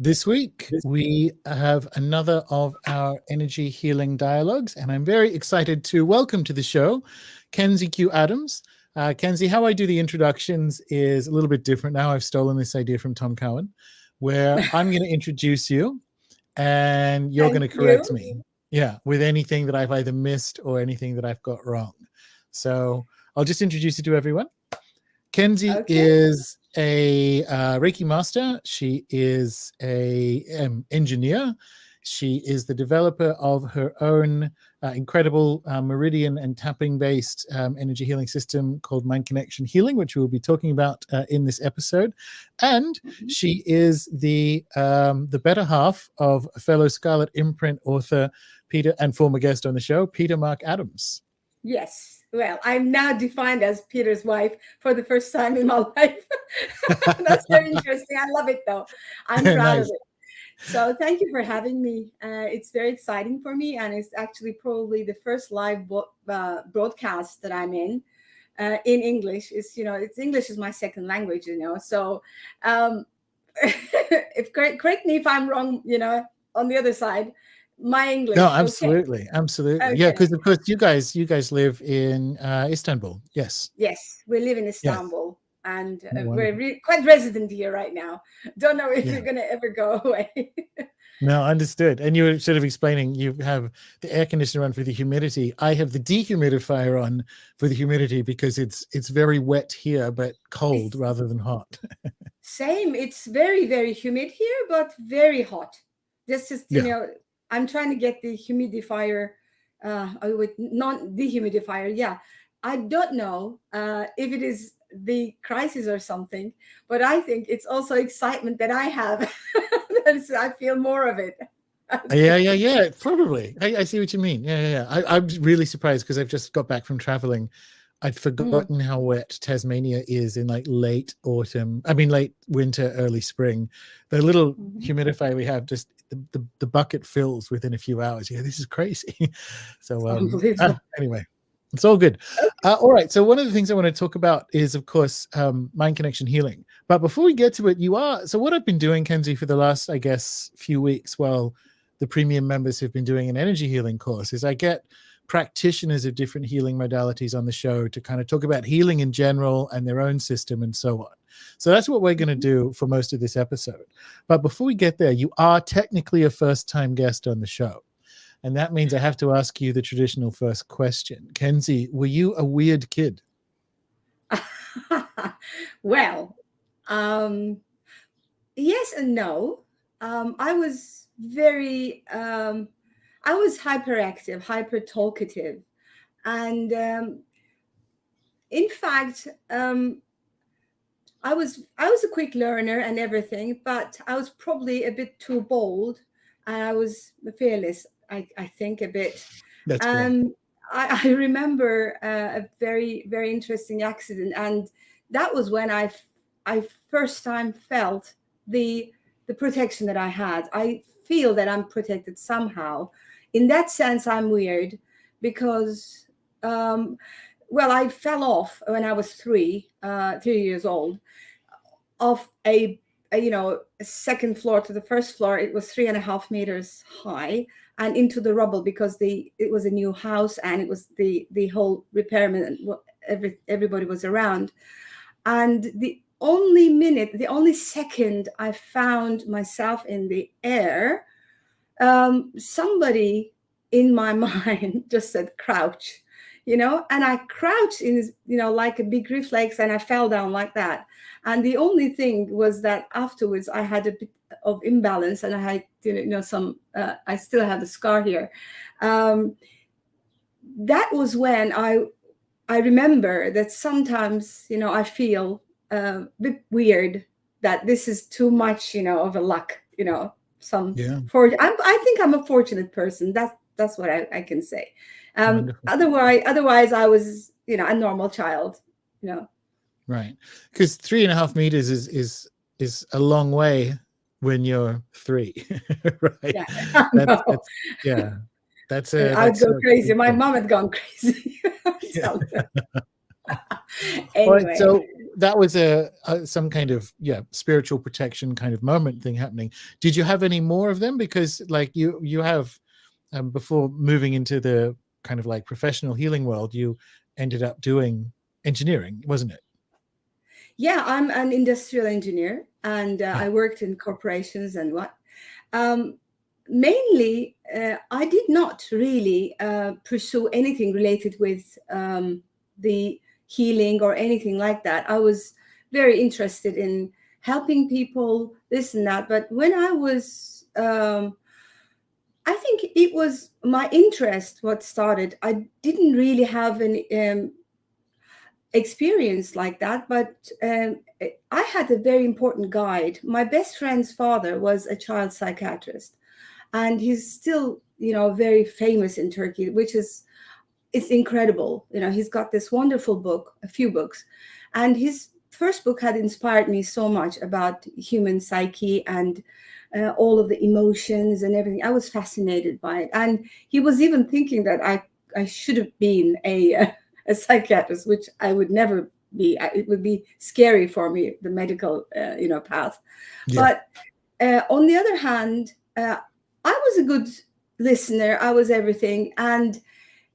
This week, we have another of our energy healing dialogues, and I'm very excited to welcome to the show Kenzie Q Adams. Kenzie, how I do the introductions is a little bit different now. I've stolen this idea from Tom Cowan, where I'm going to introduce you, and you're going to correct me, with anything that I've either missed or anything that I've got wrong. So I'll just introduce you to everyone. Kenzie is a Reiki master. She is a engineer. She is the developer of her own incredible meridian and tapping based energy healing system called Mind Connection Healing, which we'll be talking about in this episode. And she is the better half of a fellow Scarlet Imprint author, Peter, and former guest on the show, Peter Mark Adams. Yes. Well, I'm now defined as Peter's wife for the first time in my life. That's very interesting. I love it, though. I'm proud of it. So thank you for having me. It's very exciting for me, and it's actually probably the first live broadcast that I'm in English. English is my second language, So correct me if I'm wrong, on the other side. My English. No, absolutely. Okay. Yeah, because of course you guys live in Istanbul. Yes, we live in Istanbul. Yes. And we're quite resident here right now. Don't know if you're going to ever go away. No, understood. And you were sort of explaining you have the air conditioner on for the humidity. I have the dehumidifier on for the humidity because it's very wet here, but cold rather than hot. Same. It's very, very humid here, but very hot. This is, I'm trying to get the humidifier with non-dehumidifier. Yeah, I don't know if it is the crisis or something, but I think it's also excitement that I have. I feel more of it. Yeah. Probably. I see what you mean. Yeah. I'm really surprised because I've just got back from traveling. I'd forgotten how wet Tasmania is in like late winter, early spring. The little humidifier we have, just the bucket fills within a few hours. Yeah, this is crazy. So anyway, it's all good. All right. So one of the things I want to talk about is, of course, mind connection healing. But before we get to it, so what I've been doing, Kenzie, for the last, I guess, few weeks, while the premium members have been doing an energy healing course, is I get practitioners of different healing modalities on the show to kind of talk about healing in general and their own system and so on. So that's what we're going to do for most of this episode. But before we get there, you are technically a first-time guest on the show. And that means I have to ask you the traditional first question. Kenzie, were you a weird kid? Well, yes and no. I was very... I was hyperactive, hyper talkative. And in fact, I was a quick learner and everything, but I was probably a bit too bold, and I was fearless, I think, a bit. That's I remember a very, very interesting accident. And that was when I first time felt the protection that I had. I feel that I'm protected somehow. In that sense, I'm weird because, I fell off when I was 3 years old, off a second floor to the first floor. It was 3.5 meters high, and into the rubble because it was a new house, and it was the whole repairman and everybody was around. And the only second I found myself in the air, somebody in my mind just said crouch, and I crouched in, like a big reflex, and I fell down like that. And the only thing was that afterwards I had a bit of imbalance, and I had, I still have the scar here. That was when I remember that sometimes, I feel a bit weird, that this is too much, of a luck, I think I'm a fortunate person. That's what I can say. Otherwise I was, a normal child, Right. Because 3.5 meters is a long way when you're 3, right? Yeah. That's I'd go crazy. My mom had gone crazy. Yeah. Anyway. All right, so that was a some kind of spiritual protection kind of moment thing happening. Did you have any more of them? Because like you have before moving into the kind of like professional healing world, you ended up doing engineering, wasn't it? Yeah, I'm an industrial engineer, and I worked in corporations and what. Mainly, I did not really pursue anything related with the healing or anything like that. I was very interested in helping people, this and that. But when I was, I think it was my interest what started. I didn't really have any experience like that, but I had a very important guide. My best friend's father was a child psychiatrist, and he's still, very famous in Turkey, which is, it's incredible. He's got this wonderful book, a few books, and his first book had inspired me so much about human psyche and all of the emotions and everything. I was fascinated by it, and he was even thinking that I should have been a psychiatrist, which I would never be. It would be scary for me, the medical, path. Yeah. But on the other hand, I was a good listener. I was everything. And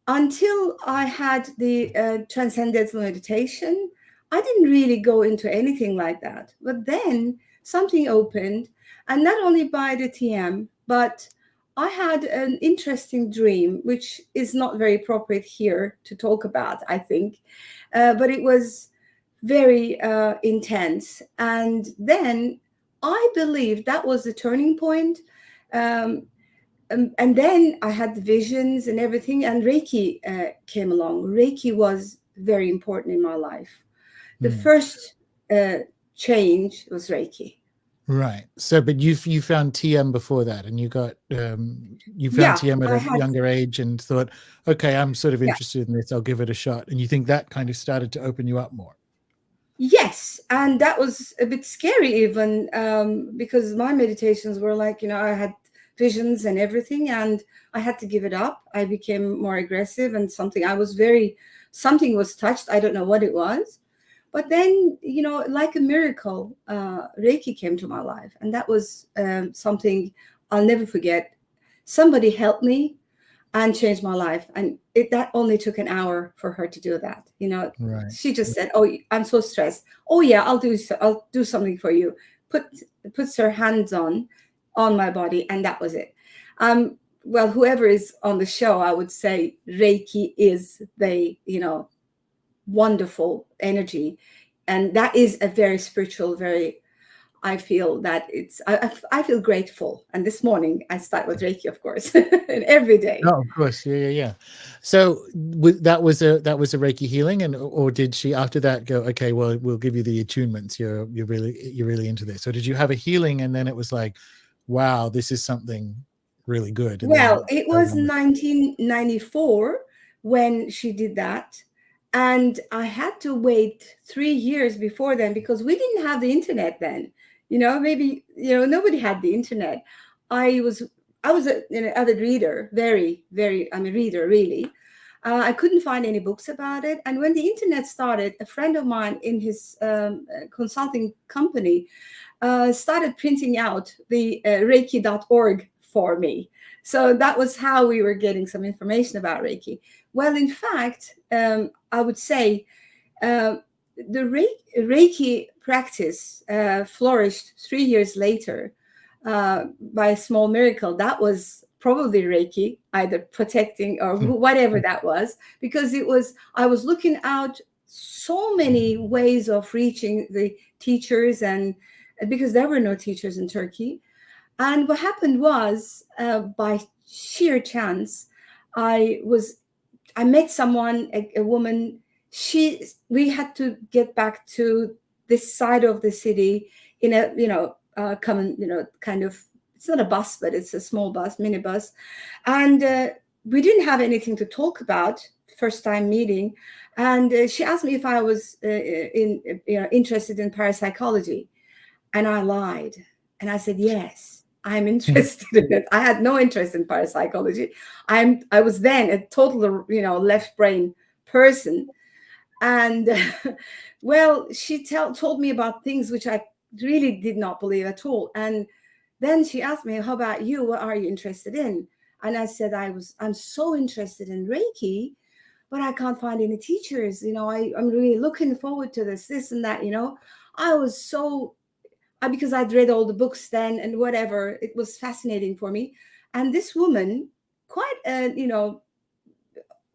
until I had the transcendental meditation, I didn't really go into anything like that. But then something opened, and not only by the TM, but I had an interesting dream, which is not very appropriate here to talk about, I think, but it was very intense. And then I believe that was the turning point. And then I had the visions and everything, and Reiki came along. Reiki was very important in my life. The first change was Reiki. Right. So, but you found TM before that, and you got you found TM at a younger age, and thought, okay, I'm sort of interested in this. I'll give it a shot. And you think that kind of started to open you up more? Yes, and that was a bit scary even, because my meditations were like, I had visions and everything, and I had to give it up. I became more aggressive, and something was touched. I don't know what it was. But then, like a miracle, Reiki came to my life. And that was something I'll never forget. Somebody helped me and changed my life. And that only took an hour for her to do that. Right. She just said, "Oh, I'm so stressed. Oh yeah, I'll do something for you." Puts her hands on my body. And that was it. Well, whoever is on the show, I would say Reiki is the, wonderful energy, and that is a very spiritual, I feel that it's I feel grateful. And this morning I start with Reiki, of course, and every day. Oh, of course. Yeah. So that was a Reiki healing, and or did she after that go, okay, well, we'll give you the attunements, you're really into this? So did you have a healing and then it was like, wow, this is something really good? Well, it was 1994 when she did that. And I had to wait 3 years before then, because we didn't have the internet then. Maybe, nobody had the internet. I was an avid reader, I'm a reader, really. I couldn't find any books about it. And when the internet started, a friend of mine in his consulting company started printing out the Reiki.org for me. So that was how we were getting some information about Reiki. Well, in fact, I would say the Reiki practice flourished 3 years later by a small miracle. That was probably Reiki, either protecting or whatever that was, because I was looking out so many ways of reaching the teachers, and because there were no teachers in Turkey. And what happened was, by sheer chance, I met someone, a woman. We had to get back to this side of the city in a common, kind of, it's not a bus, but it's a small bus, minibus. And we didn't have anything to talk about, first time meeting. And she asked me if I was interested in parapsychology. And I lied. And I said, yes. I'm interested in it. I had no interest in parapsychology. I was then a total, left brain person. And well, she told me about things which I really did not believe at all. And then she asked me, how about you? What are you interested in? And I said, I'm so interested in Reiki, but I can't find any teachers. You know, I'm really looking forward to this and that, you know. I was so, because I'd read all the books then and whatever, it was fascinating for me. And this woman, quite a, you know,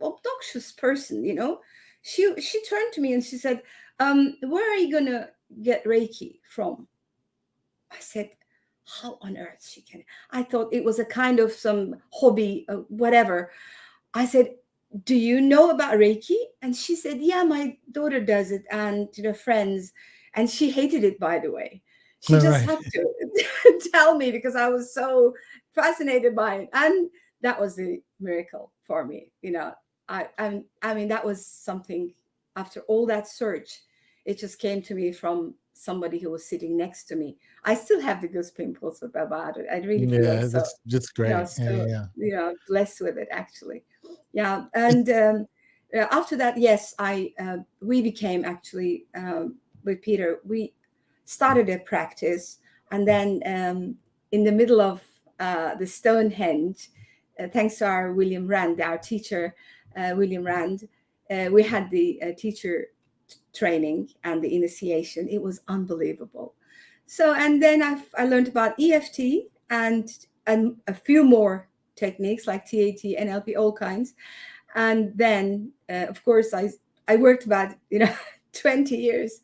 obnoxious person, you know, she turned to me and she said, where are you going to get Reiki from? I said, how on earth she can? I thought it was a kind of some hobby, whatever. I said, do you know about Reiki? And she said, yeah, my daughter does it and, you know, friends. And she hated it, by the way. She just had to tell me because I was so fascinated by it. And that was the miracle for me. You know, I mean, that was something after all that search, it just came to me from somebody who was sitting next to me. I still have the goose pimples about it. I really feel so. That's great. You know, so, you know, blessed with it actually. Yeah, and after that, yes, we became actually with Peter. We started a practice, and then in the middle of the Stonehenge, thanks to our William Rand, our teacher, William Rand, we had the teacher training and the initiation. It was unbelievable. So, and then I learned about EFT and a few more techniques like TAT, NLP, all kinds. And then, of course, I worked about 20 years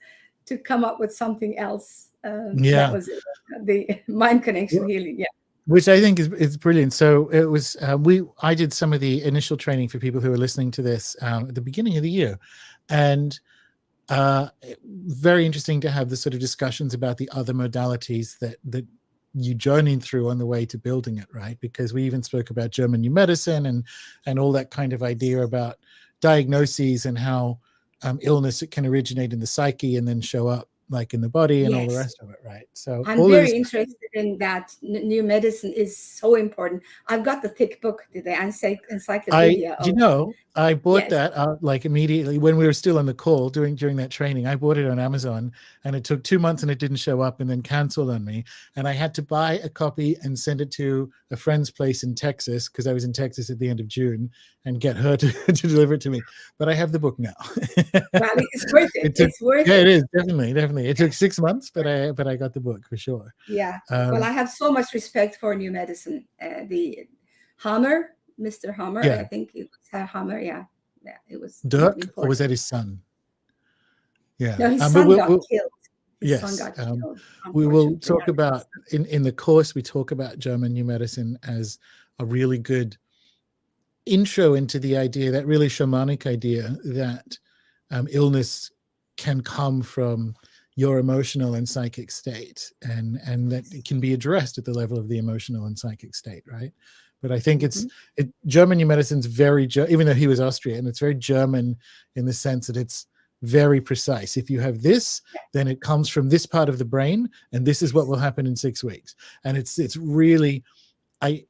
to come up with something else. That was it, the mind connection healing. Yeah. Which I think is brilliant. So it was I did some of the initial training for people who are listening to this at the beginning of the year, and very interesting to have the sort of discussions about the other modalities that you journeyed through on the way to building it, right? Because we even spoke about German new medicine and all that kind of idea about diagnoses and how illness can originate in the psyche and then show up like in the body and all the rest of it, right? So I'm very interested in that. New medicine is so important. I've got the thick book, the encyclopedia. I bought that like immediately when we were still on the call during that training. I bought it on Amazon, and it took 2 months and it didn't show up and then canceled on me. And I had to buy a copy and send it to a friend's place in Texas, because I was in Texas at the end of June, and get her to deliver it to me. But I have the book now. Well, it's worth it. It's worth it. Yeah, it is. Definitely. It took 6 months, but I got the book for sure. Yeah. Well, I have so much respect for new medicine. The Hammer, Mr. Hammer, I think it was Hammer. Yeah, it was Dirk, or was that his son? Yeah, no, his son got killed. His son got killed. We will talk about in the course. We talk about German new medicine as a really good intro into the idea, that really shamanic idea that illness can come from your emotional and psychic state, and that it can be addressed at the level of the emotional and psychic state, right? But I think German new medicine's very, even though he was Austrian, it's very German in the sense that it's very precise. If you have this, then it comes from this part of the brain, and this is what will happen in 6 weeks. And it's really, I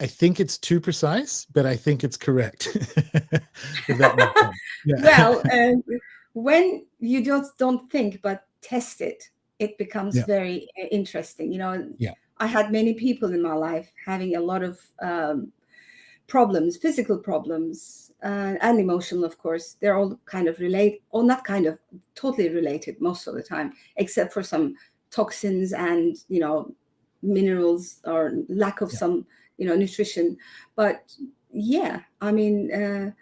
think it's too precise, but I think it's correct. If that makes sense. Well, when you just don't think but test it, it becomes very interesting. I had many people in my life having a lot of problems, physical problems, and emotional, of course. They're all kind of related, or not kind of, totally related most of the time, except for some toxins and, minerals or lack of some, nutrition. But I mean,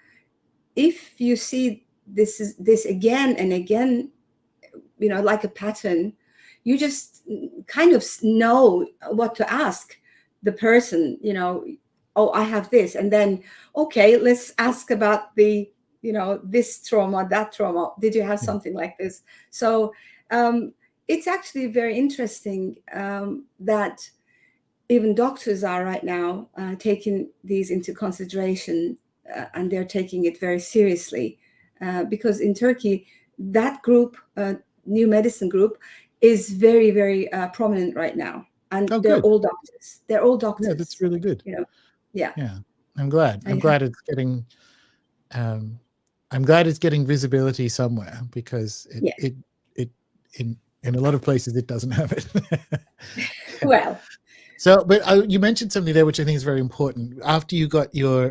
if you see this again and again, like a pattern, you just kind of know what to ask the person, oh, I have this. And then, okay, let's ask about the, this trauma, that trauma. Did you have something like this? So it's actually very interesting that even doctors are right now taking these into consideration, and they're taking it very seriously, because in Turkey, that group, new medicine group, is very, very prominent right now. And they're all doctors. They're all doctors. Yeah, that's really good. Yeah. I'm glad. I'm glad it's getting I'm glad it's getting visibility somewhere, because it in a lot of places it doesn't have it. Well, So, but you mentioned something there which I think is very important. After you got your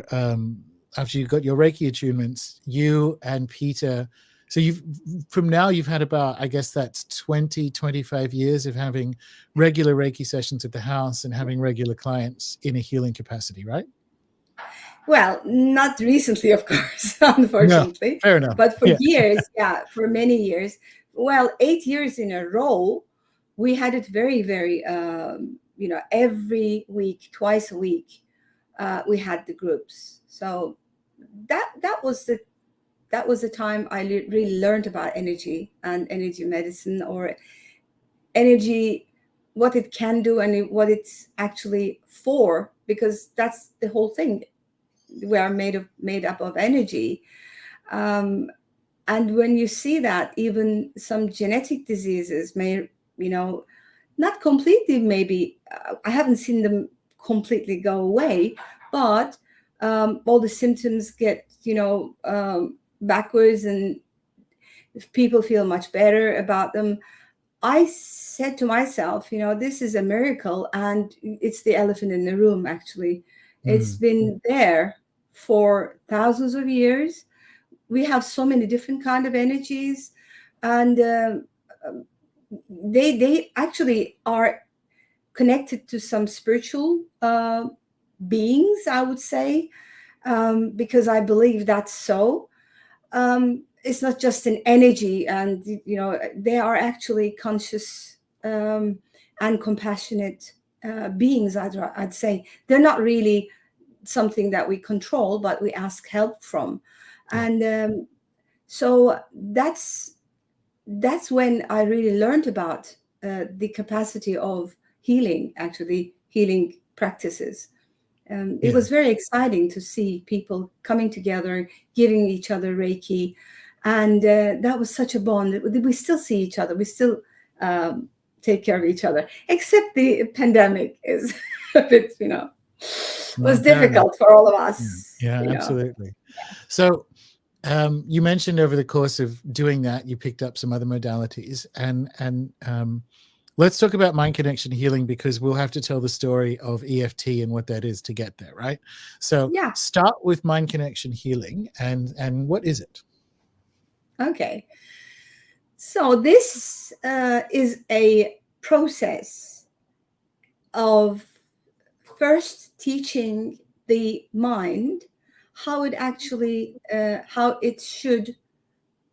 Reiki attunements, you and Peter, so you've had about, I guess that's 25 years of having regular Reiki sessions at the house and having regular clients in a healing capacity, right? well, not recently, of course, No, unfortunately, fair enough. but for Yeah. years, for many years. Well, 8 years in a row, we had it very, very, every week, twice a week, we had the groups. So that was the time I really learned about energy and energy medicine, or energy, what it can do and what it's actually for, because that's the whole thing. We are made up of energy. And when you see that even some genetic diseases may, not completely, maybe, I haven't seen them completely go away, but all the symptoms get, backwards, and if people feel much better about them. I said to myself, this is a miracle, and it's the elephant in the room, actually. It's been there for thousands of years. We have so many different kind of energies, and they actually are connected to some spiritual beings, I would say, because I believe that's so. It's not just an energy, and they are actually conscious and compassionate beings. I'd say they're not really something that we control, but we ask help from. And so that's when I really learned about the capacity of healing, actually healing practices. It was very exciting to see people coming together, giving each other Reiki. And that was such a bond. We still see each other. We still take care of each other, except the pandemic is a bit, was difficult for all of us. Yeah, absolutely. So you mentioned over the course of doing that, you picked up some other modalities, and let's talk about mind connection healing, because we'll have to tell the story of EFT and what that is to get there, right? So start with mind connection healing, and what is it? Okay. So this is a process of first teaching the mind how it actually, how it should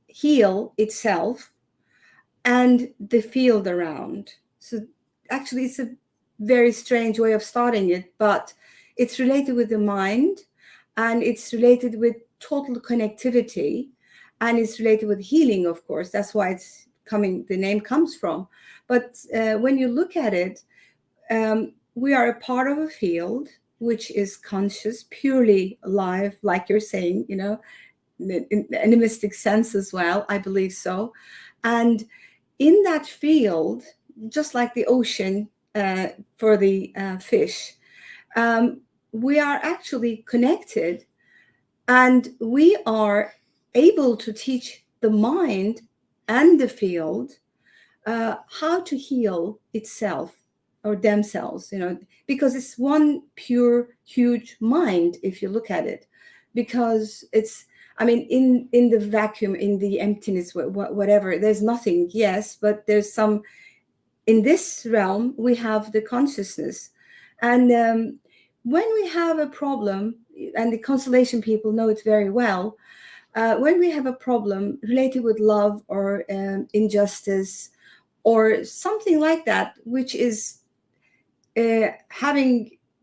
heal itself and the field around. So actually it's a very strange way of starting it, but it's related with the mind, and it's related with total connectivity, and it's related with healing, of course. That's why the name comes from. But when you look at it, we are a part of a field which is conscious, purely alive, like you're saying, in a mystic sense as well. I believe so. And in that field, just like the ocean for the fish, we are actually connected, and we are able to teach the mind and the field how to heal itself or themselves, because it's one pure, huge mind, if you look at it, because it's, in the vacuum, in the emptiness, whatever, there's nothing, yes, but there's some, in this realm, we have the consciousness. And when we have a problem, and the constellation people know it very well, when we have a problem related with love or injustice or something like that, which is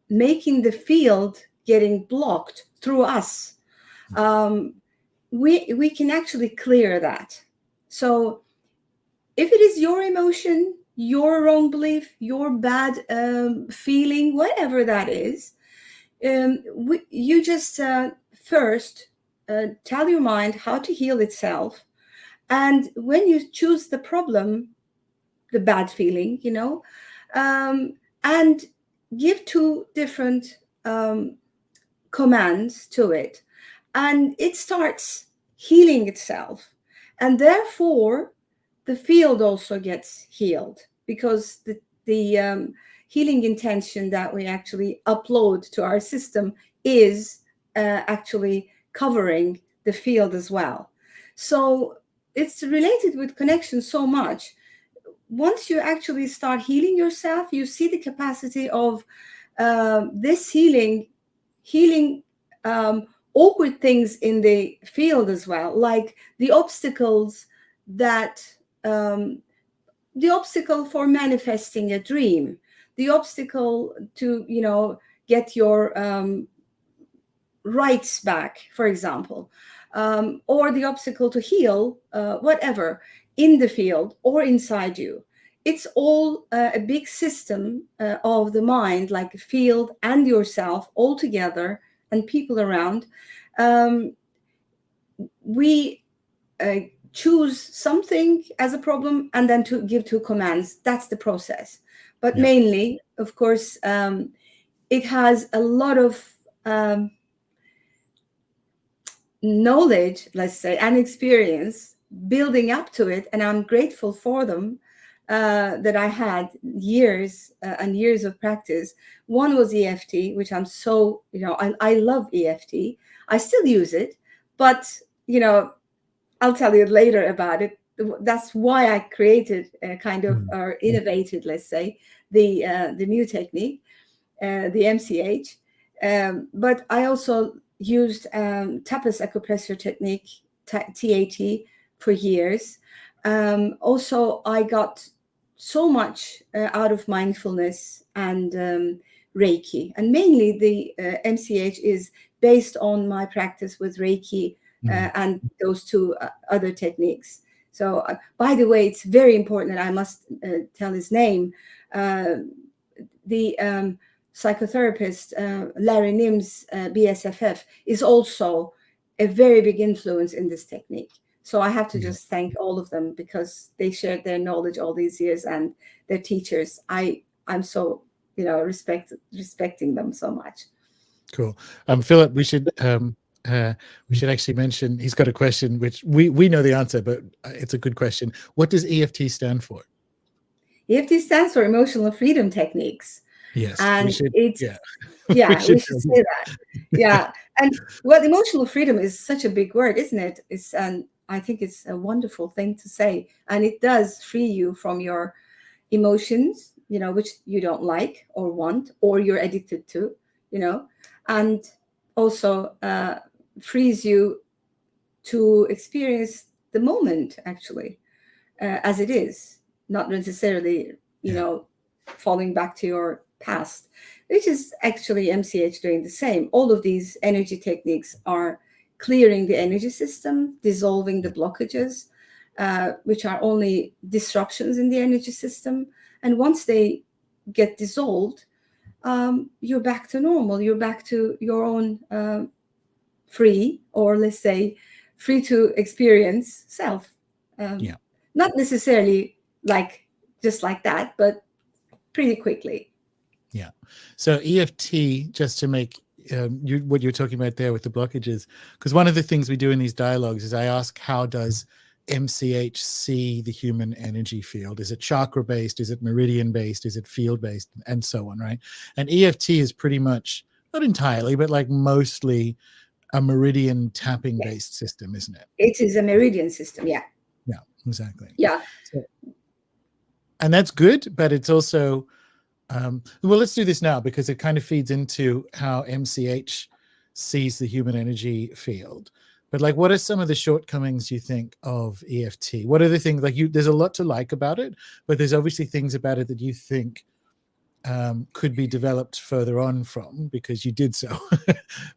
making the field getting blocked through us, we can actually clear that. So if it is your emotion, your wrong belief, your bad feeling, whatever that is, you just first tell your mind how to heal itself. And when you choose the problem, the bad feeling, and give 2 different commands to it, and it starts healing itself. And therefore, the field also gets healed, because the healing intention that we actually upload to our system is actually covering the field as well. So it's related with connection so much. Once you actually start healing yourself, you see the capacity of this healing awkward things in the field as well, like the obstacles that the obstacle for manifesting a dream, the obstacle to, you know, get your rights back, for example, or the obstacle to heal, whatever, in the field or inside you. It's all a big system of the mind, like a field and yourself all together, and people around. We choose something as a problem and then to give two commands. That's the process. But mainly, of course, it has a lot of knowledge, let's say, and experience building up to it. And I'm grateful for them, that I had years and years of practice. One was EFT, which I'm so, you know, I love EFT. I still use it, but, you know, I'll tell you later about it. That's why I created kind of, or innovated, let's say, the new technique, the MCH. But I also used tapas acupressure technique, TAT, for years. Also, I got so much out of mindfulness and Reiki. And mainly the MCH is based on my practice with Reiki and those two other techniques. So, by the way, it's very important that I must tell his name. The psychotherapist, Larry Nim's BSFF, is also a very big influence in this technique. So I have to just thank all of them, because they shared their knowledge all these years, and their teachers. I'm so, you know, respecting them so much. Cool. Philip, we should actually mention, he's got a question which we know the answer, but it's a good question. What does EFT stand for? EFT stands for Emotional Freedom Techniques. Yes, and we should. It's Yeah, we should say that. Yeah, and well, emotional freedom is such a big word, isn't it? It's I think it's a wonderful thing to say, and it does free you from your emotions, you know, which you don't like or want or you're addicted to, you know, and also frees you to experience the moment actually as it is, not necessarily, you know, falling back to your past, which is actually MCH doing the same. All of these energy techniques are clearing the energy system, dissolving the blockages, which are only disruptions in the energy system. And once they get dissolved, you're back to normal. You're back to your own free, or let's say, free to experience self. Not necessarily like just like that, but pretty quickly. Yeah. So EFT, just to make what you're talking about there with the blockages, because one of the things we do in these dialogues is I ask, how does MCH see the human energy field? Is it chakra based? Is it meridian based? Is it field based? And so on, right? And EFT is pretty much, not entirely, but like mostly a meridian tapping based system, isn't it? It is a meridian system. Yeah. Yeah, exactly. Yeah. And that's good, but it's also, well, let's do this now, because it kind of feeds into how MCH sees the human energy field. But like, what are some of the shortcomings you think of EFT? What are the things, like, there's a lot to like about it, but there's obviously things about it that you think could be developed further on from, because you did so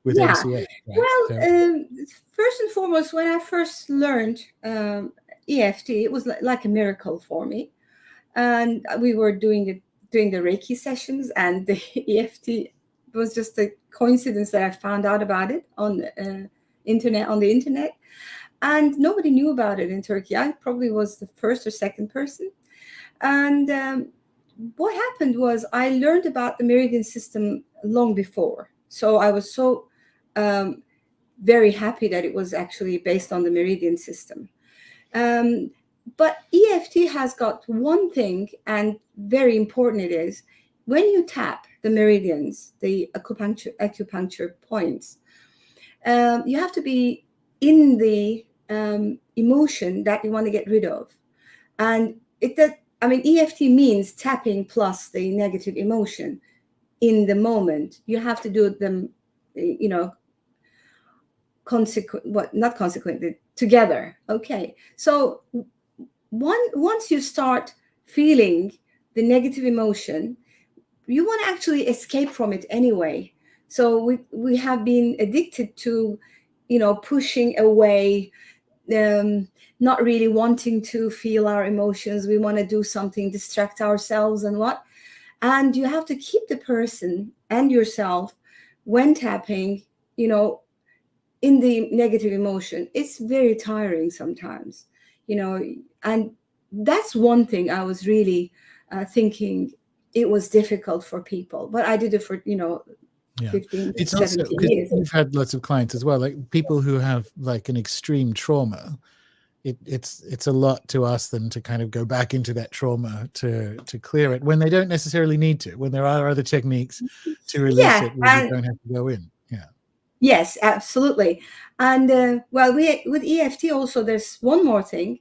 with MCH. Right? Well, first and foremost, when I first learned EFT, it was like a miracle for me. And we were doing the Reiki sessions, and the EFT was just a coincidence that I found out about it on the internet, and nobody knew about it in Turkey. I probably was the first or second person. And what happened was I learned about the meridian system long before. So I was so very happy that it was actually based on the meridian system. But EFT has got one thing, and very important it is, when you tap the meridians, the acupuncture points, you have to be in the emotion that you want to get rid of. And EFT means tapping plus the negative emotion in the moment. You have to do them, not consequently, together. Okay. So once you start feeling the negative emotion, you want to actually escape from it anyway. So we have been addicted to, pushing away, not really wanting to feel our emotions. We want to do something, distract ourselves and what. And you have to keep the person and yourself when tapping, in the negative emotion. It's very tiring sometimes, and that's one thing I was really thinking it was difficult for people. But I did it for, 15, it's 17 also years. You've had lots of clients as well, like people who have like an extreme trauma. It's a lot to ask them to kind of go back into that trauma to clear it, when they don't necessarily need to, when there are other techniques to release it where you don't have to go in. Yes, absolutely. And with EFT also, there's one more thing,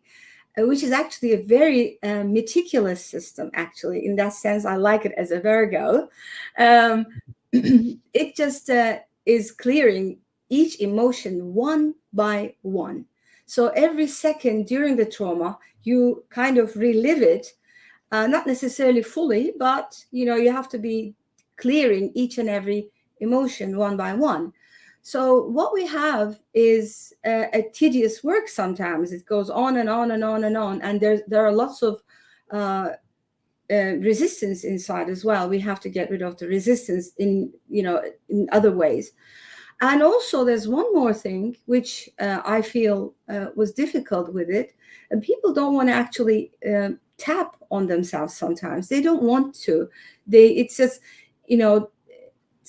which is actually a very meticulous system. Actually, in that sense, I like it as a Virgo. It just is clearing each emotion one by one. So every second during the trauma, you kind of relive it, not necessarily fully, but you have to be clearing each and every emotion one by one. So what we have is a tedious work. Sometimes it goes on and on and on and on, and there are lots of resistance inside as well. We have to get rid of the resistance in other ways. And also there's one more thing which I feel was difficult with it. And people don't want to actually tap on themselves sometimes. They don't want to. It's just,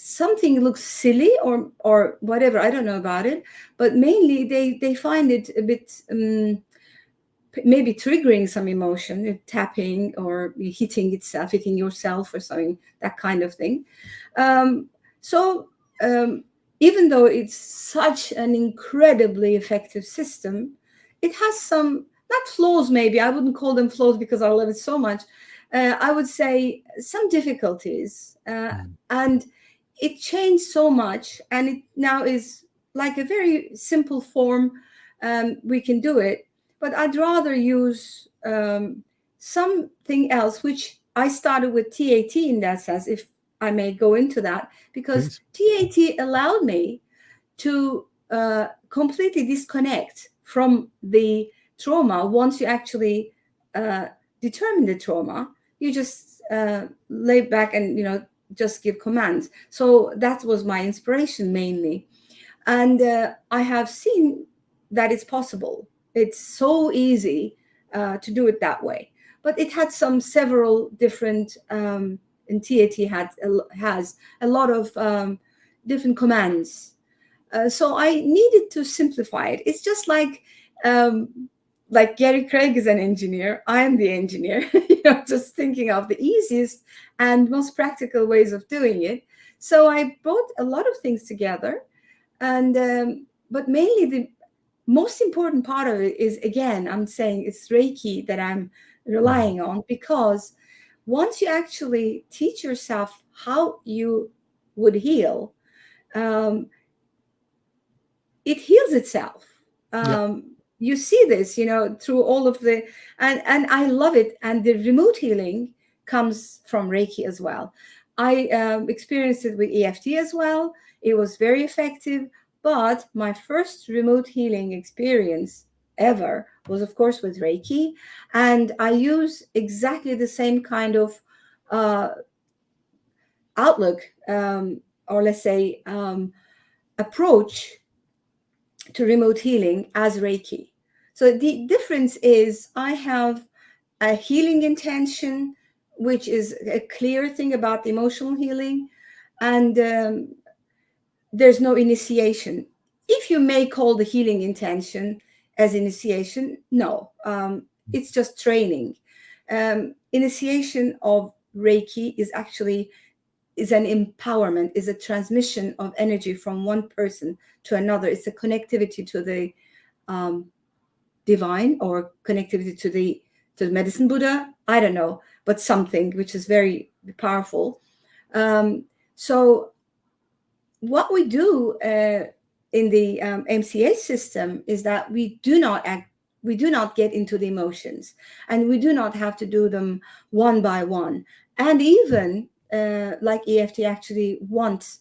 something looks silly or whatever. I don't know about it, but mainly they find it a bit maybe triggering some emotion, tapping or hitting yourself or something, that kind of thing. Even though it's such an incredibly effective system, it has some, not flaws, maybe I wouldn't call them flaws because I love it so much. I would say some difficulties, and it changed so much, and it now is like a very simple form. We can do it, but I'd rather use something else, which I started with TAT in that sense, if I may go into that, because Please. TAT allowed me to completely disconnect from the trauma. Once you actually determine the trauma, you just lay back and just give commands. So that was my inspiration mainly, and I have seen that it's possible. It's so easy to do it that way, but it had several different and TAT has a lot of different commands. So I needed to simplify it. It's just like Gary Craig is an engineer. I am the engineer, just thinking of the easiest and most practical ways of doing it. So I brought a lot of things together, and but mainly the most important part of it is, again, I'm saying it's Reiki that I'm relying on, because once you actually teach yourself how you would heal, it heals itself. You see this, through all of the, and I love it. And the remote healing comes from Reiki as well. I experienced it with EFT as well. It was very effective. But my first remote healing experience ever was, of course, with Reiki. And I use exactly the same kind of outlook, or let's say approach to remote healing as Reiki. So the difference is I have a healing intention, which is a clear thing about the emotional healing, and there's no initiation. if you may call the healing intention as initiation, no, it's just training. Initiation of Reiki is actually an empowerment, is a transmission of energy from one person to another. It's a connectivity to the divine, or connectivity to the medicine Buddha. I don't know, but something which is very powerful. So what we do in the MCH system is that we do not get into the emotions, and we do not have to do them one by one. And even like EFT actually wants,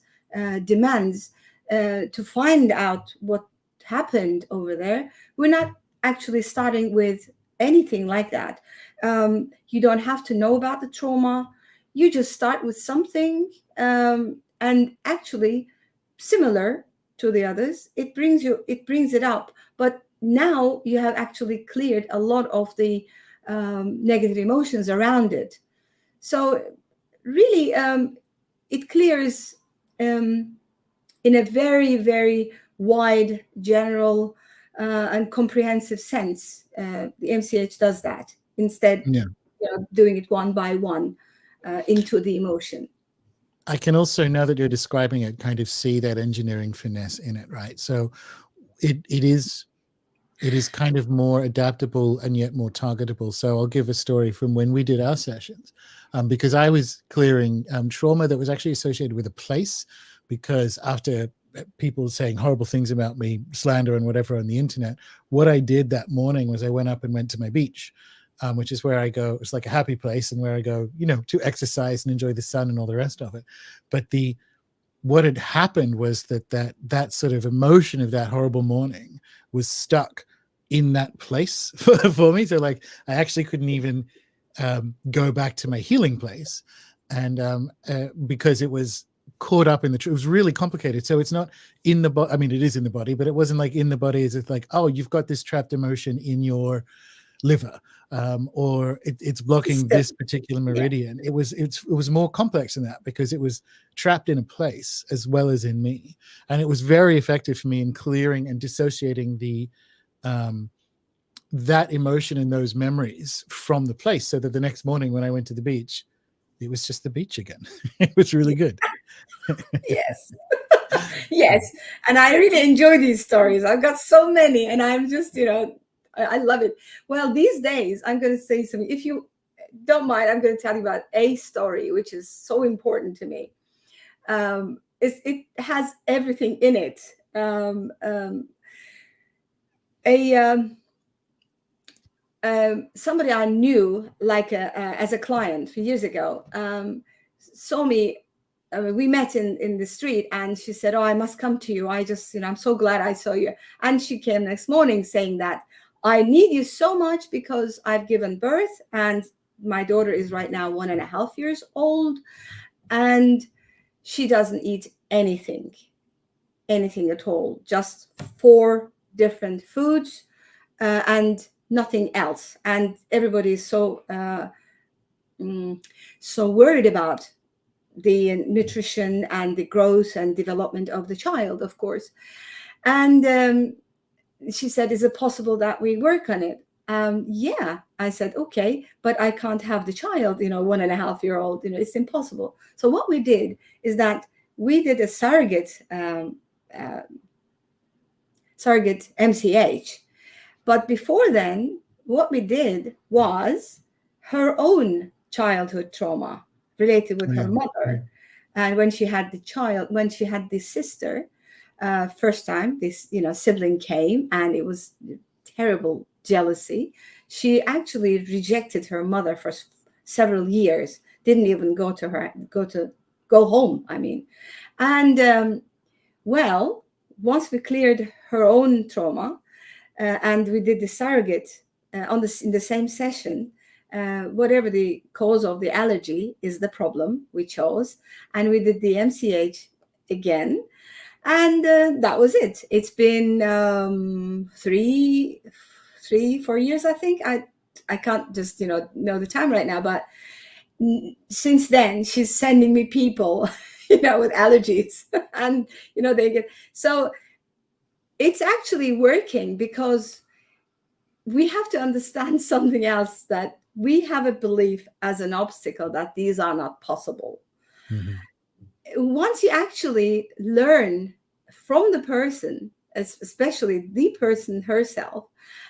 demands to find out what happened over there, we're not actually starting with anything like that. You don't have to know about the trauma. You just start with something, and actually similar to the others, it brings it up. But now you have actually cleared a lot of the negative emotions around it. So really, it clears in a very, very wide, general, and comprehensive sense. The MCH does that instead, doing it one by one into the emotion. I can also, now that you're describing it, kind of see that engineering finesse in it, right? So it is kind of more adaptable and yet more targetable. So I'll give a story from when we did our sessions, because I was clearing trauma that was actually associated with a place, because after people saying horrible things about me, slander and whatever on the internet, what I did that morning was I went up and went to my beach, which is where I go. It's like a happy place, and where I go, to exercise and enjoy the sun and all the rest of it. But what had happened was that sort of emotion of that horrible morning was stuck in that place for me. So like I actually couldn't even go back to my healing place, and because it was caught up in it was really complicated. So it's not in the body. I mean, it is in the body, but it wasn't like in the body. It's like, oh, you've got this trapped emotion in your liver, or it's blocking this particular meridian. It was more complex than that, because it was trapped in a place as well as in me, and it was very effective for me in clearing and dissociating the that emotion and those memories from the place, so that the next morning when I went to the beach, it was just the beach again. It was really good. Yes. Yes. And I really enjoy these stories. I've got so many, and I'm just, I love it. Well, these days, I'm going to say something. If you don't mind, I'm going to tell you about a story, which is so important to me. It has everything in it. Somebody I knew, like as a client years ago, saw me. We met in the street, and she said, "Oh, I must come to you. I just, I'm so glad I saw you." And she came next morning saying that, "I need you so much because I've given birth, and my daughter is right now 1.5 years old, and she doesn't eat anything at all, just 4 different foods and nothing else. And everybody is so worried about the nutrition and the growth and development of the child, of course." And she said, "Is it possible that we work on it?" Yeah, I said, "Okay, but I can't have the child, 1.5-year-old, it's impossible." So what we did is that we did a surrogate MCH. But before then, what we did was her own childhood trauma related with her mother. And when she had the sister, first time this sibling came, and it was terrible jealousy. She actually rejected her mother for several years, didn't even go home, I mean. And well, once we cleared her own trauma, and we did the surrogate in the same session, whatever the cause of the allergy is the problem we chose, and we did the MCH again, and that was it. It's been 4 years, I think. I can't just know the time right now, but since then she's sending me people with allergies, and they get so. it's actually working, because we have to understand something else, that we have a belief as an obstacle that these are not possible. Mhm. Once you actually learn from the person, especially the person herself,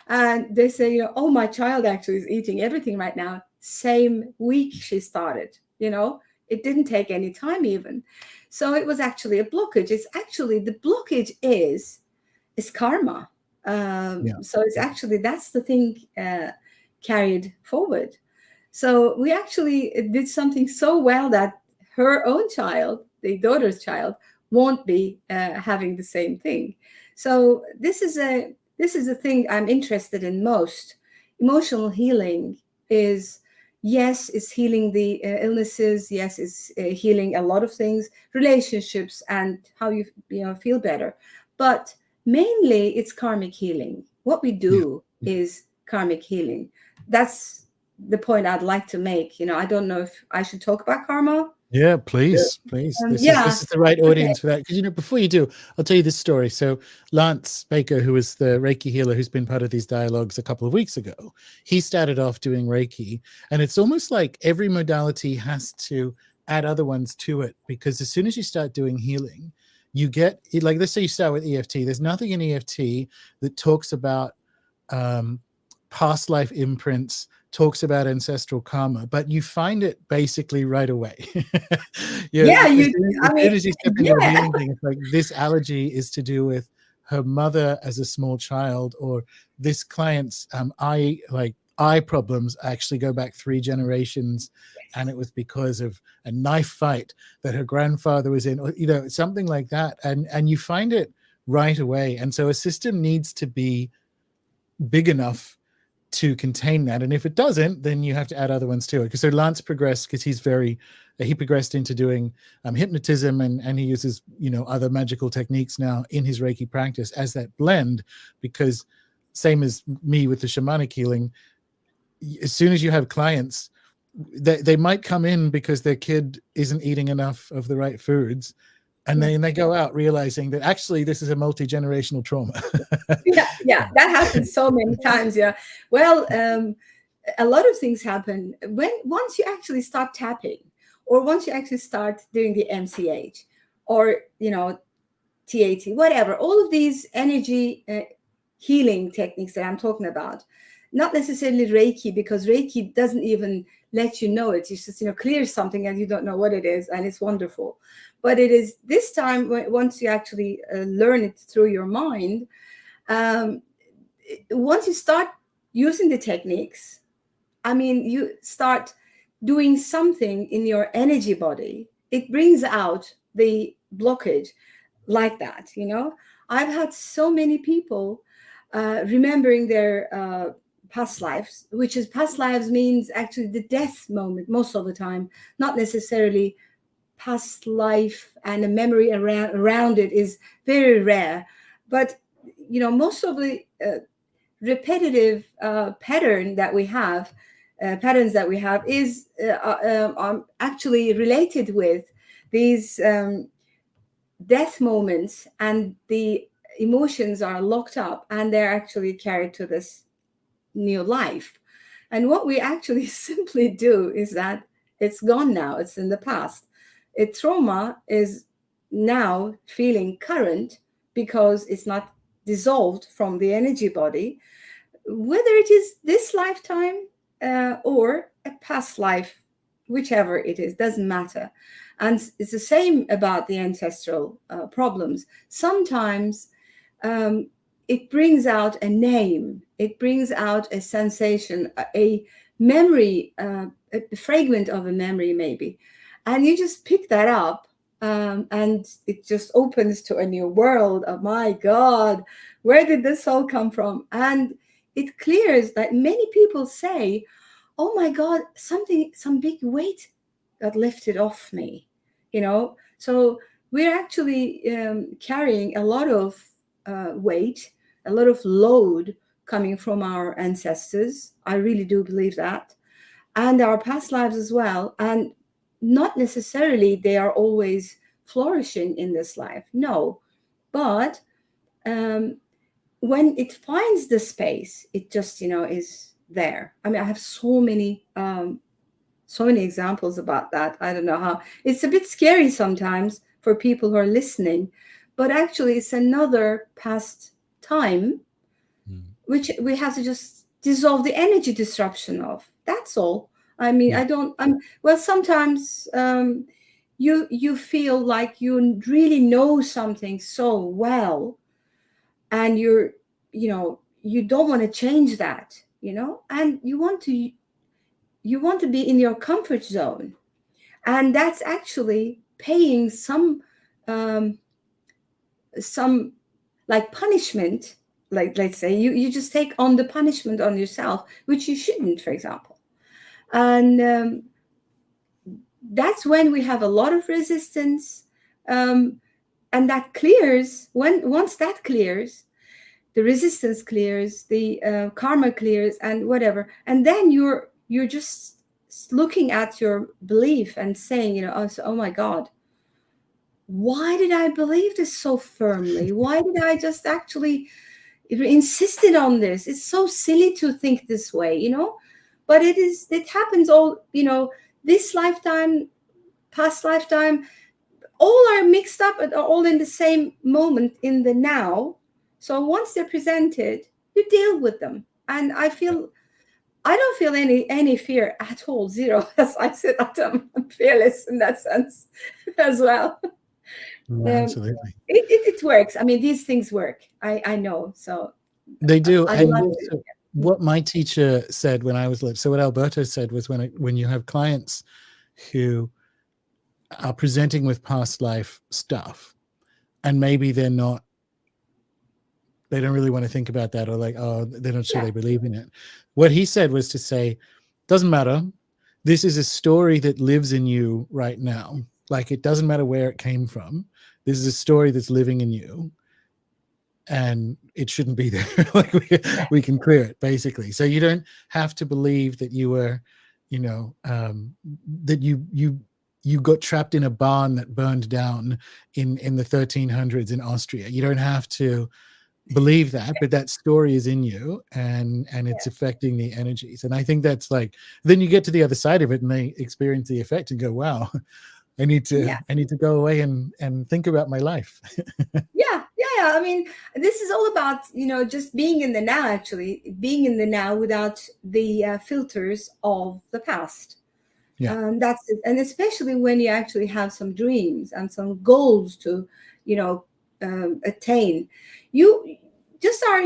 and they say, you know, oh, my child actually is eating everything right now. Same week she started, you know, it didn't take any time even. So it was actually a blockage. It's actually, the blockage is karma. Yeah. So it's actually, that's the thing carried forward. So we actually did something so well that her own child, the daughter's child, won't be having the same thing. So this is a thing I'm interested in most. Emotional healing is, yes, it's healing the illnesses. Yes, it's healing a lot of things, relationships, and how you feel better. But mainly, it's karmic healing. What we Yeah. do is karmic healing. That's the point I'd like to make. I don't know if I should talk about karma. Yeah, please. This Yeah. is the right Okay. audience for that. Because before you do, I'll tell you this story. So Lance Baker, who is the Reiki healer who's been part of these dialogues a couple of weeks ago, he started off doing Reiki, and it's almost like every modality has to add other ones to it, because as soon as you start doing healing, you get, like, let's say you start with EFT. There's nothing in EFT that talks about past life imprints, talks about ancestral karma, but you find it basically right away. Yeah, as I mean, soon as you step into a yeah. healing thing, it's like, this allergy is to do with her mother as a small child, or this client's eye problems actually go back 3 generations, and it was because of a knife fight that her grandfather was in, or something like that, and you find it right away. And so a system needs to be big enough to contain that, and if it doesn't, then you have to add other ones to it. Because so Lance progressed, because he progressed into doing hypnotism, and he uses other magical techniques now in his Reiki practice as that blend. Because same as me with the shamanic healing, as soon as you have clients, they might come in because their kid isn't eating enough of the right foods, and then they go out realizing that actually this is a multi-generational trauma. Yeah, that happens so many times. Yeah. Well, a lot of things happen once you actually start tapping, or once you actually start doing the MCH, or TAT, whatever, all of these energy healing techniques that I'm talking about. Not necessarily Reiki, because Reiki doesn't even let you know it. It's just clears something and you don't know what it is, and it's wonderful. But it is this time, once you actually learn it through your mind, once you start using the techniques, I mean, you start doing something in your energy body, it brings out the blockage like that. I've had so many people remembering their past lives, which is, past lives means actually the death moment most of the time, not necessarily past life, and a memory around it is very rare. But most of the repetitive patterns that we have is actually related with these death moments, and the emotions are locked up, and they're actually carried to this new life. And what we actually simply do is that it's gone now, it's in the past. A trauma is now feeling current, because it's not dissolved from the energy body, whether it is this lifetime or a past life, whichever it is, doesn't matter. And it's the same about the ancestral problems. Sometimes it brings out a name, it brings out a sensation, a memory, a fragment of a memory maybe, and you just pick that up, and it just opens to a new world of, my God, where did this all come from? And it clears that many people say, oh my God, some big weight got lifted off me, So we're actually carrying a lot of weight, a lot of load coming from our ancestors. I really do believe that. And our past lives as well. And not necessarily they are always flourishing in this life. No. But when it finds the space, it just, is there. I mean, I have so many examples about that. I don't know how. It's a bit scary sometimes for people who are listening, but actually it's another past time which we have to just dissolve the energy disruption of. That's all. I mean, well, sometimes you feel like you really know something so well, and you don't want to change that, and you want to be in your comfort zone, and that's actually paying some like punishment. Like, let's say you just take on the punishment on yourself, which you shouldn't, for example. And that's when we have a lot of resistance, and that clears. Once that clears, the resistance clears, the karma clears, and whatever, and then you're just looking at your belief and saying, oh my God, why did I believe this so firmly? Why did I just actually insisted on this? It's so silly to think this way, but it happens all, this lifetime, past lifetime, all are mixed up and are all in the same moment in the now. So once they're presented, you deal with them. And I don't feel any fear at all, zero. As I said, I'm fearless in that sense as well. Absolutely. It works. I mean, these things work. I know. So they do. And so what my teacher said when I was little, so what Alberto said was when you have clients who are presenting with past life stuff, and maybe they don't really want to think about that, or like, oh, they're not sure they believe in it. What he said was to say, doesn't matter. This is a story that lives in you right now. Like, it doesn't matter where it came from. This is a story that's living in you, and it shouldn't be there. Like, we can clear it, basically. So you don't have to believe that you were, that you got trapped in a barn that burned down in the 1300s in Austria. You don't have to believe that, but that story is in you, and it's affecting the energies. And I think that's like, then you get to the other side of it and they experience the effect and go, wow, I need to go away and think about my life. Yeah. I mean, this is all about, just being in the now, actually being in the now without the filters of the past. That's it. And especially when you actually have some dreams and some goals to, attain, you just are,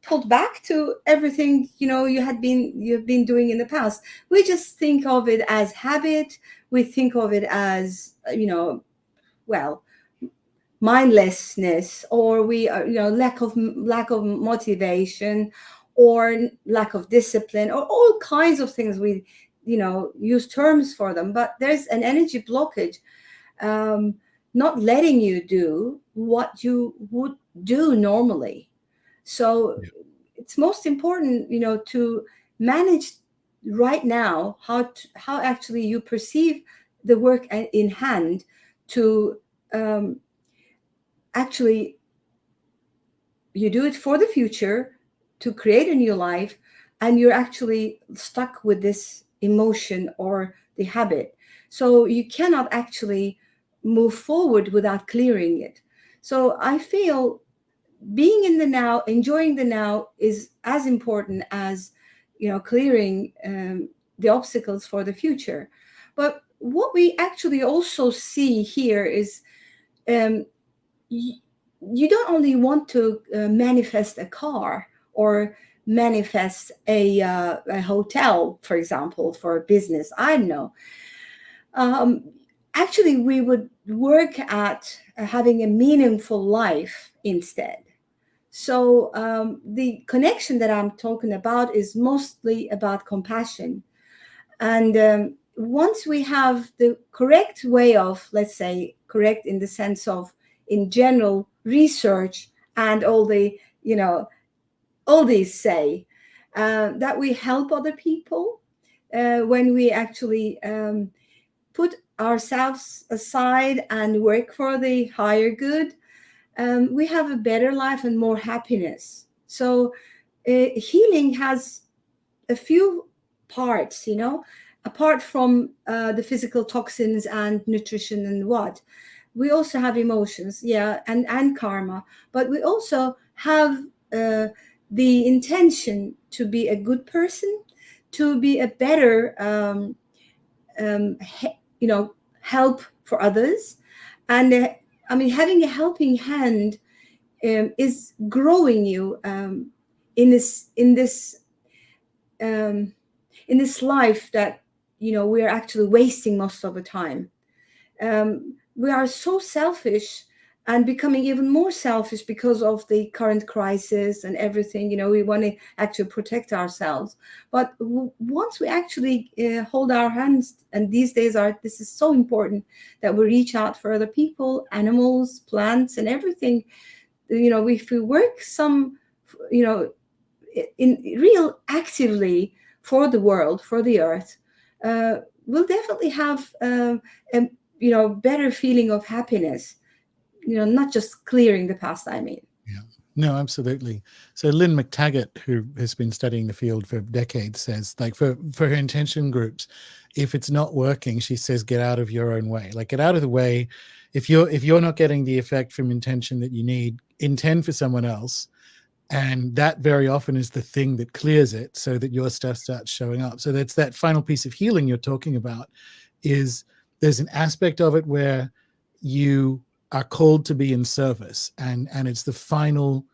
pulled back to everything, you've been doing in the past. We just think of it as habit. We think of it as, mindlessness, or we are, lack of motivation, or lack of discipline, or all kinds of things. We use terms for them, but there's an energy blockage, not letting you do what you would do normally. So it's most important, to manage right now how actually you perceive the work in hand, to actually you do it for the future, to create a new life, and you're actually stuck with this emotion or the habit. So you cannot actually move forward without clearing it. So I feel being in the now, enjoying the now, is as important as, clearing the obstacles for the future. But what we actually also see here is, you don't only want to manifest a car or manifest a hotel, for example, for a business. I don't know. Actually, we would work at having a meaningful life instead. So the connection that I'm talking about is mostly about compassion. And once we have the correct way of, let's say, correct in the sense of, in general, research and all the, all these say that we help other people when we actually put ourselves aside and work for the higher good, we have a better life and more happiness. So healing has a few parts, you know, apart from the physical toxins and nutrition and what. We also have emotions, yeah, and karma, but we also have the intention to be a good person, to be a better, you know, help for others. And I mean, having a helping hand is growing you in this in this life that, you know, we are actually wasting most of the time. We are so selfish and becoming even more selfish because of the current crisis and everything. You know, we want to actually protect ourselves, but once we actually hold our hands, and these days this is so important that we reach out for other people, animals, plants, and everything. You know, if we work some, you know, in real actively for the world, for the earth, we'll definitely have a, you know, better feeling of happiness, you know, not just clearing the past, I mean. Yeah. No, absolutely. So Lynn McTaggart, who has been studying the field for decades, says, like, for her intention groups, if it's not working, she says, get out of your own way. Like, get out of the way. If you're not getting the effect from intention that you need, intend for someone else. And that very often is the thing that clears it, so that your stuff starts showing up. So that's that final piece of healing you're talking about. Is there's an aspect of it where you are called to be in service, and it's the final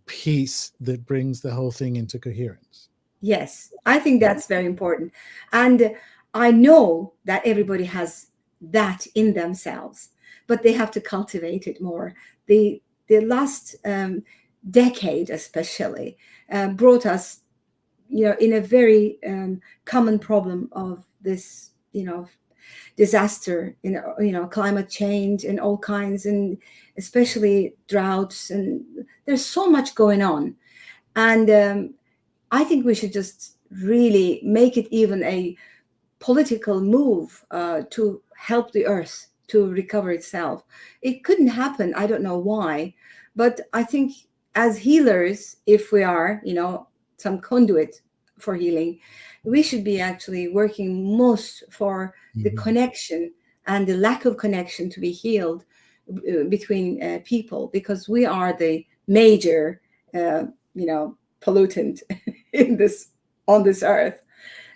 piece that brings the whole thing into coherence. Yes, I think that's very important. And I know that everybody has that in themselves, but they have to cultivate it more. The last decade, especially, brought us, you know, in a very common problem of this, you know, disaster, you know, climate change and all kinds, and especially droughts, and there's so much going on. And I think we should just really make it even a political move to help the earth to recover itself. It couldn't happen. I don't know why, but I think as healers, if we are, you know, some conduit for healing, we should be actually working most for the connection and the lack of connection to be healed between people, because we are the major, you know, pollutant in this, on this earth.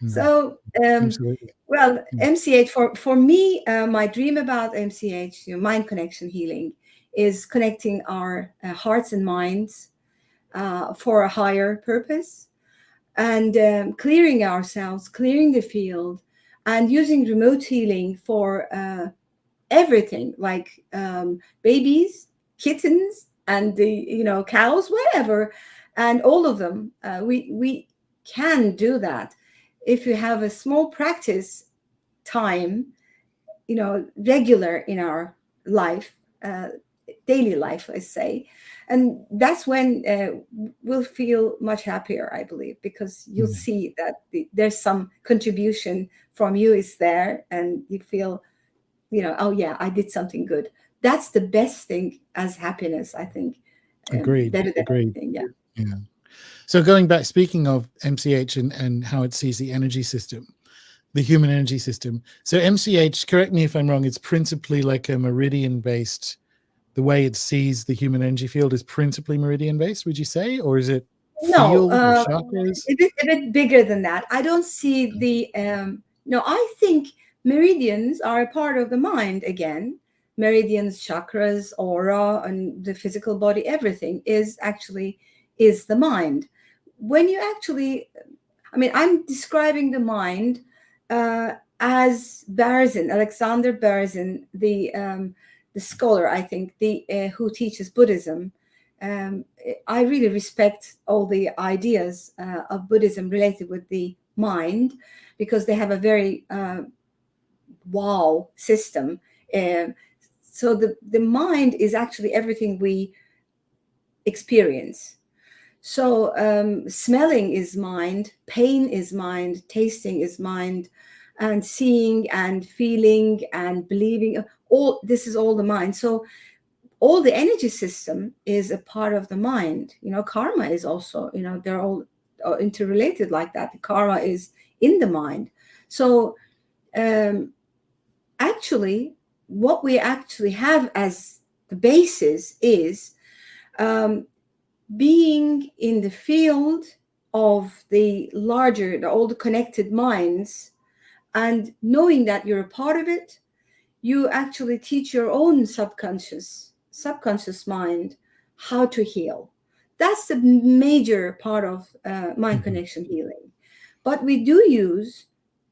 So Absolutely. well, MCH, for me, my dream about MCH, you know, mind connection healing, is connecting our hearts and minds for a higher purpose, and clearing ourselves, clearing the field, and using remote healing for everything, like babies, kittens, and the, you know, cows, whatever, and all of them. We can do that if you have a small practice time, you know, regular in our life, daily life, I say. And that's when we'll feel much happier, I believe, because you'll see that there's some contribution from you is there, and you feel, you know, oh yeah, I did something good. That's the best thing as happiness, I think. Agreed. Better than Agreed. anything, yeah. Yeah. So going back, speaking of MCH and how it sees the energy system, the human energy system. So MCH, correct me if I'm wrong, it's principally like a meridian based, the way it sees the human energy field is principally meridian based, would you say? Or is it No, field or chakras? it is a bit bigger than that. I don't see the no, I think meridians are a part of the mind again. Meridians, chakras, aura, and the physical body, everything is actually is the mind. When you actually, I mean, I'm describing the mind as Berzin, Alexander Berzin, the scholar, I think, the who teaches Buddhism. I really respect all the ideas of Buddhism related with the mind, because they have a very wow system. So the mind is actually everything we experience. So smelling is mind, pain is mind, tasting is mind, and seeing and feeling and believing, all this is all the mind. So all the energy system is a part of the mind. Karma is also, they're all interrelated like that. The karma is in the mind. So actually, what we actually have as the basis is being in the field of all the connected minds, and knowing that you're a part of it. You actually teach your own subconscious mind how to heal. That's the major part of mind connection healing. But we do use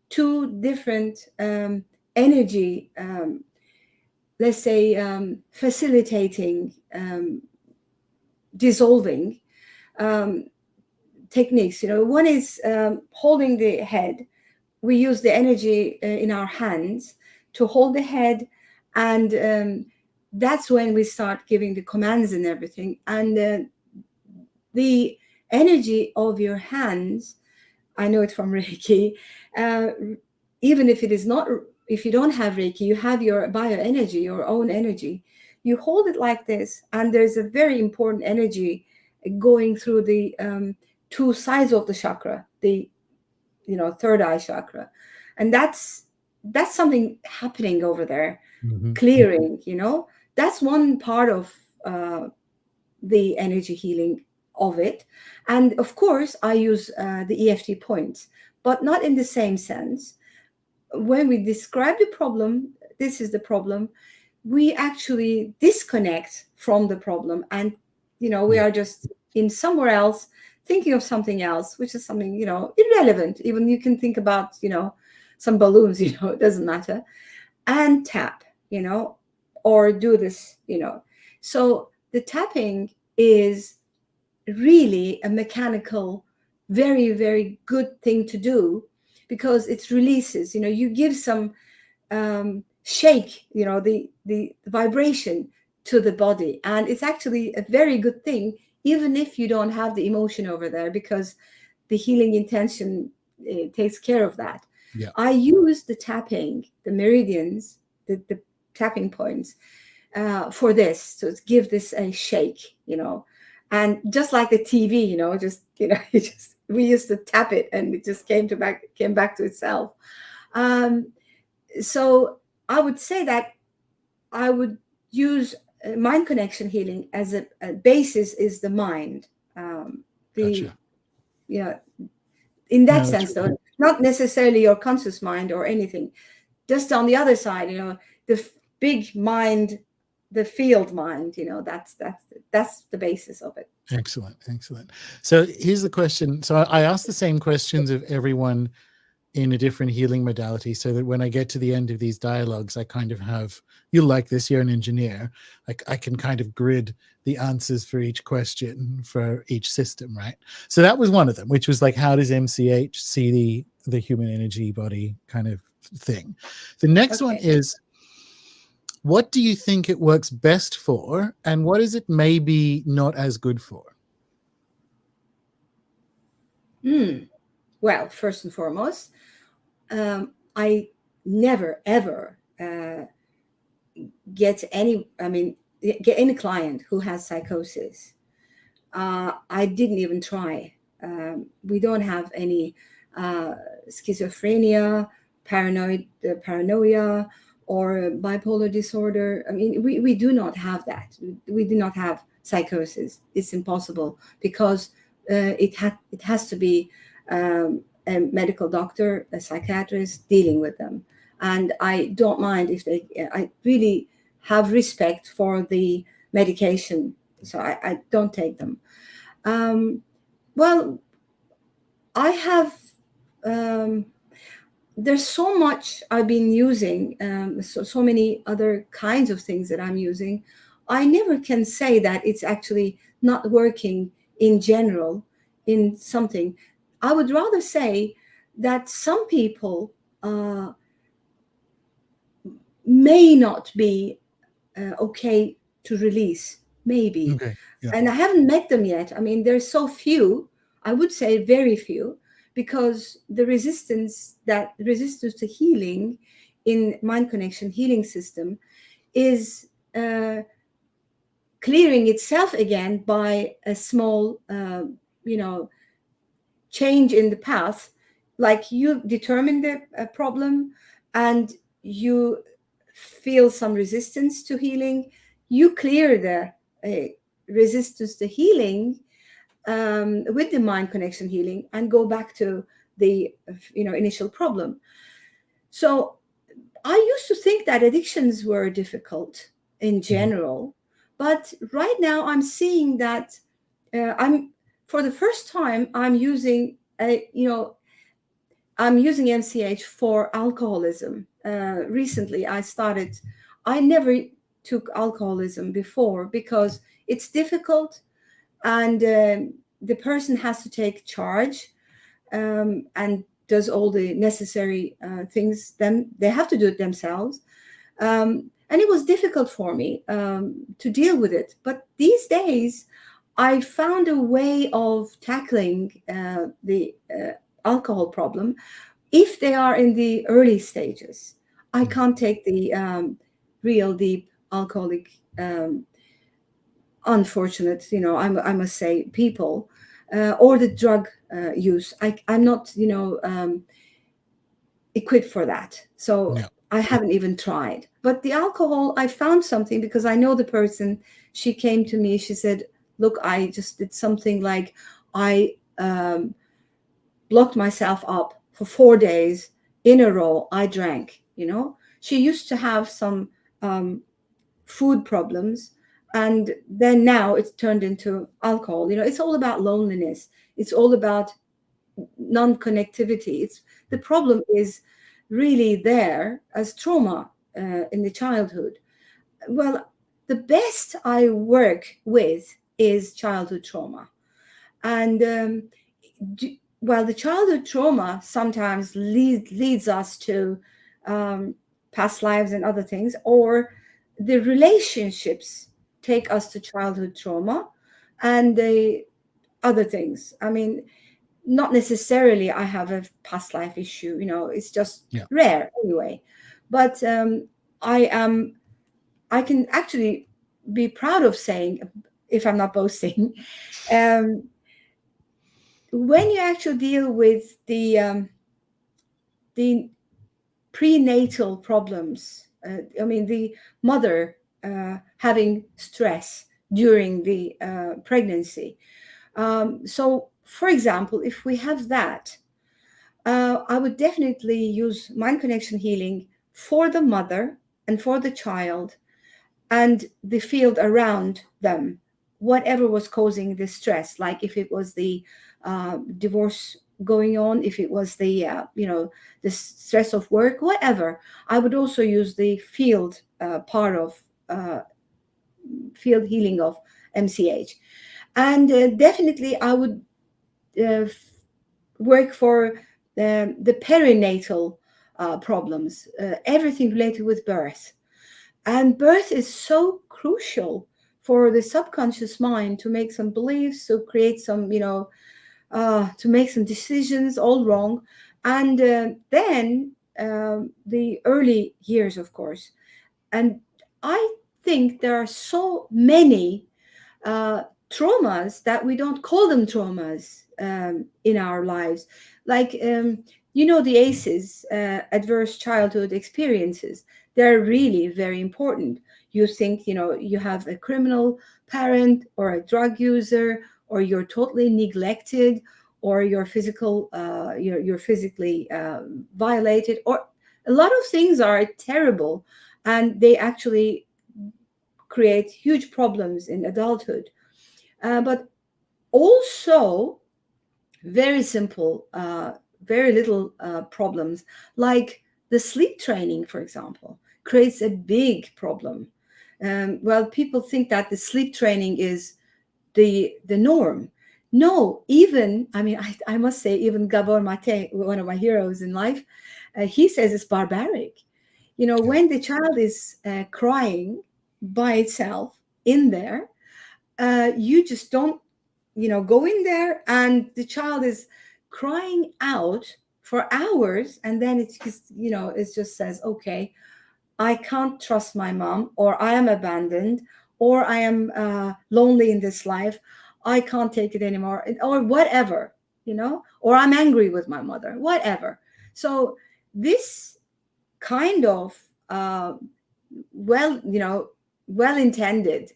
two different energy, let's say, facilitating, dissolving techniques. One is holding the head. We use the energy in our hands to hold the head, and that's when we start giving the commands and everything. And the energy of your hands, I know it from Reiki, even if it is not, if you don't have Reiki, you have your bioenergy, your own energy. You hold it like this, and there's a very important energy going through the two sides of the chakra, the third eye chakra, and that's something happening over there, clearing. That's one part of the energy healing of it. And of course, I use the EFT points, but not in the same sense. When we describe the problem, this is the problem, we actually disconnect from the problem, and we are just in somewhere else, thinking of something else, which is something irrelevant. Even you can think about some balloons, it doesn't matter, and tap, or do this, so the tapping is really a mechanical, very, very good thing to do, because it releases, you give some shake, the vibration to the body, and it's actually a very good thing, even if you don't have the emotion over there, because the healing intention takes care of that. I use the tapping, the meridians, the tapping points for this, to give this a shake, and just like the TV, we used to tap it, and it just came back to itself. So I would say that I would use mind connection healing as a basis is the mind. Gotcha. In that sense, though, not necessarily your conscious mind or anything. Just on the other side, the big mind, the field mind, that's the basis of it. Excellent. So here's the question. So I asked the same questions of everyone in a different healing modality, so that when I get to the end of these dialogues, I kind of have, you'll like this, you're an engineer, I can kind of grid the answers for each question for each system, right? So that was one of them, which was like, how does MCH see the human energy body kind of thing? The next one is, what do you think it works best for, and what is it maybe not as good for? Well, first and foremost, I never ever get any client who has psychosis. I didn't even try. We don't have any schizophrenia, paranoia, or bipolar disorder. I mean, we do not have that. We do not have psychosis. It's impossible, because it has to be a medical doctor, a psychiatrist dealing with them. And I don't mind if I really have respect for the medication, so I don't take them. Well, I have, there's so much I've been using, so many other kinds of things that I'm using. I never can say that it's actually not working in general in something. I would rather say that some people may not be okay to release, maybe. And I haven't met them yet. I mean, there's so few, I would say very few, because the resistance to healing in mind connection healing system is clearing itself again by a small, change in the path. Like you determine the problem and you feel some resistance to healing, you clear the resistance to healing with the mind connection healing and go back to the initial problem. So I used to think that addictions were difficult in general, but right now I'm seeing that for the first time I'm using MCH for alcoholism. Recently I never took alcoholism before because it's difficult, and the person has to take charge and does all the necessary things. Then they have to do it themselves. And it was difficult for me to deal with it. But these days, I found a way of tackling the alcohol problem. If they are in the early stages, I can't take the real deep alcoholic, unfortunate, I must say, people, or the drug use. I'm not, equipped for that. So I haven't even tried. But the alcohol, I found something because I know the person. She came to me. She said, look, I just did something like I blocked myself up for 4 days in a row. I drank, She used to have some food problems. And then now it's turned into alcohol. It's all about loneliness. It's all about non-connectivity. The problem is really there as trauma in the childhood. Well, the best I work with is childhood trauma. And while the childhood trauma sometimes leads us to past lives and other things, or the relationships take us to childhood trauma and the other things. I mean, not necessarily I have a past life issue, it's just rare anyway. But I can actually be proud of saying, if I'm not boasting, when you actually deal with the prenatal problems, the mother having stress during the pregnancy. So, for example, if we have that, I would definitely use mind connection healing for the mother and for the child and the field around them, whatever was causing the stress, like if it was the divorce going on, if it was the the stress of work, whatever. I would also use the field part of field healing of MCH. And definitely I would work for the perinatal problems, everything related with birth. And birth is so crucial for the subconscious mind to make some beliefs, to create some, to make some decisions all wrong. And then the early years, of course. And I think there are so many traumas that we don't call them traumas in our lives. Like, the ACEs, adverse childhood experiences, they're really very important. You think, you have a criminal parent or a drug user, or you're totally neglected, or you're you're physically violated, or a lot of things are terrible, and they actually create huge problems in adulthood. But also very simple, very little problems, like the sleep training, for example, creates a big problem. Well, people think that the sleep training is the norm. No, even, I must say, even Gabor Mate, one of my heroes in life, he says it's barbaric. When the child is crying by itself in there, you just don't, go in there, and the child is crying out for hours, and then it just, it just says, okay, I can't trust my mom, or I am abandoned, or I am lonely in this life, I can't take it anymore, or whatever, or I'm angry with my mother, whatever. So this kind of well-intended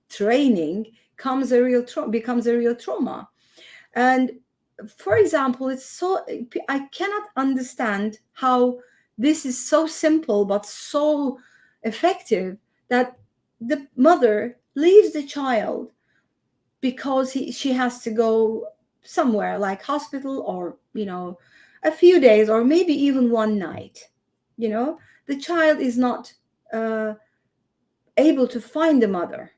training becomes a real trauma. And for example, I cannot understand how this is so simple but so effective, that the mother leaves the child because she has to go somewhere like hospital, or a few days, or maybe even one night. The child is not able to find the mother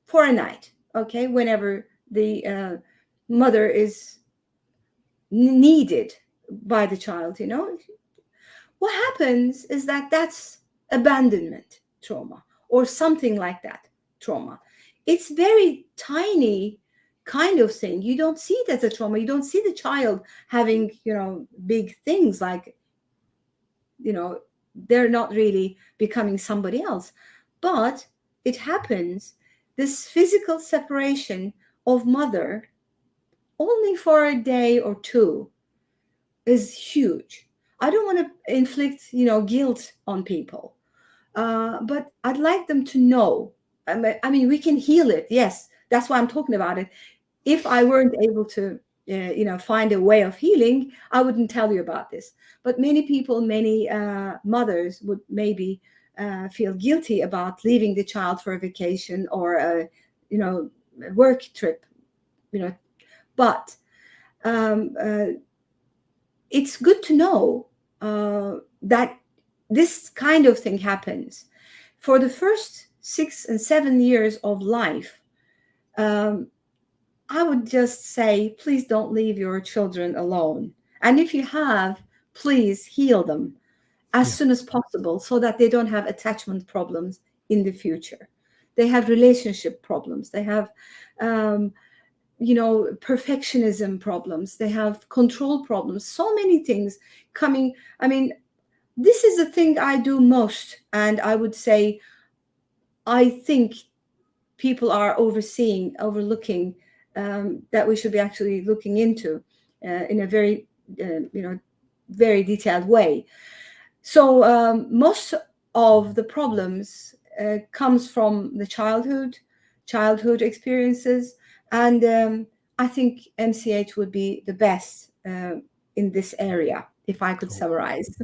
for a night, okay, whenever the mother is needed by the child. What happens is that's abandonment trauma, or something like that trauma. It's very tiny kind of thing. You don't see it as a trauma. You don't see the child having big things, like they're not really becoming somebody else. But it happens, this physical separation of mother, only for a day or two, is huge. I don't want to inflict guilt on people, but I'd like them to know. I mean, we can heal it. Yes, that's why I'm talking about it. If I weren't able to find a way of healing, I wouldn't tell you about this. But many people, many mothers would maybe feel guilty about leaving the child for a vacation, or a work trip, but it's good to know that this kind of thing happens. For the first 6 and 7 years of life, I would just say, please don't leave your children alone. And if you have, please heal them as soon as possible, so that they don't have attachment problems in the future. They have relationship problems. They have perfectionism problems. They have control problems. So many things coming. I mean, this is the thing I do most. And I would say, I think people are overlooking, that we should be actually looking into in a very, very detailed way. So most of the problems comes from the childhood experiences. And I think MCH would be the best in this area, if I could summarize.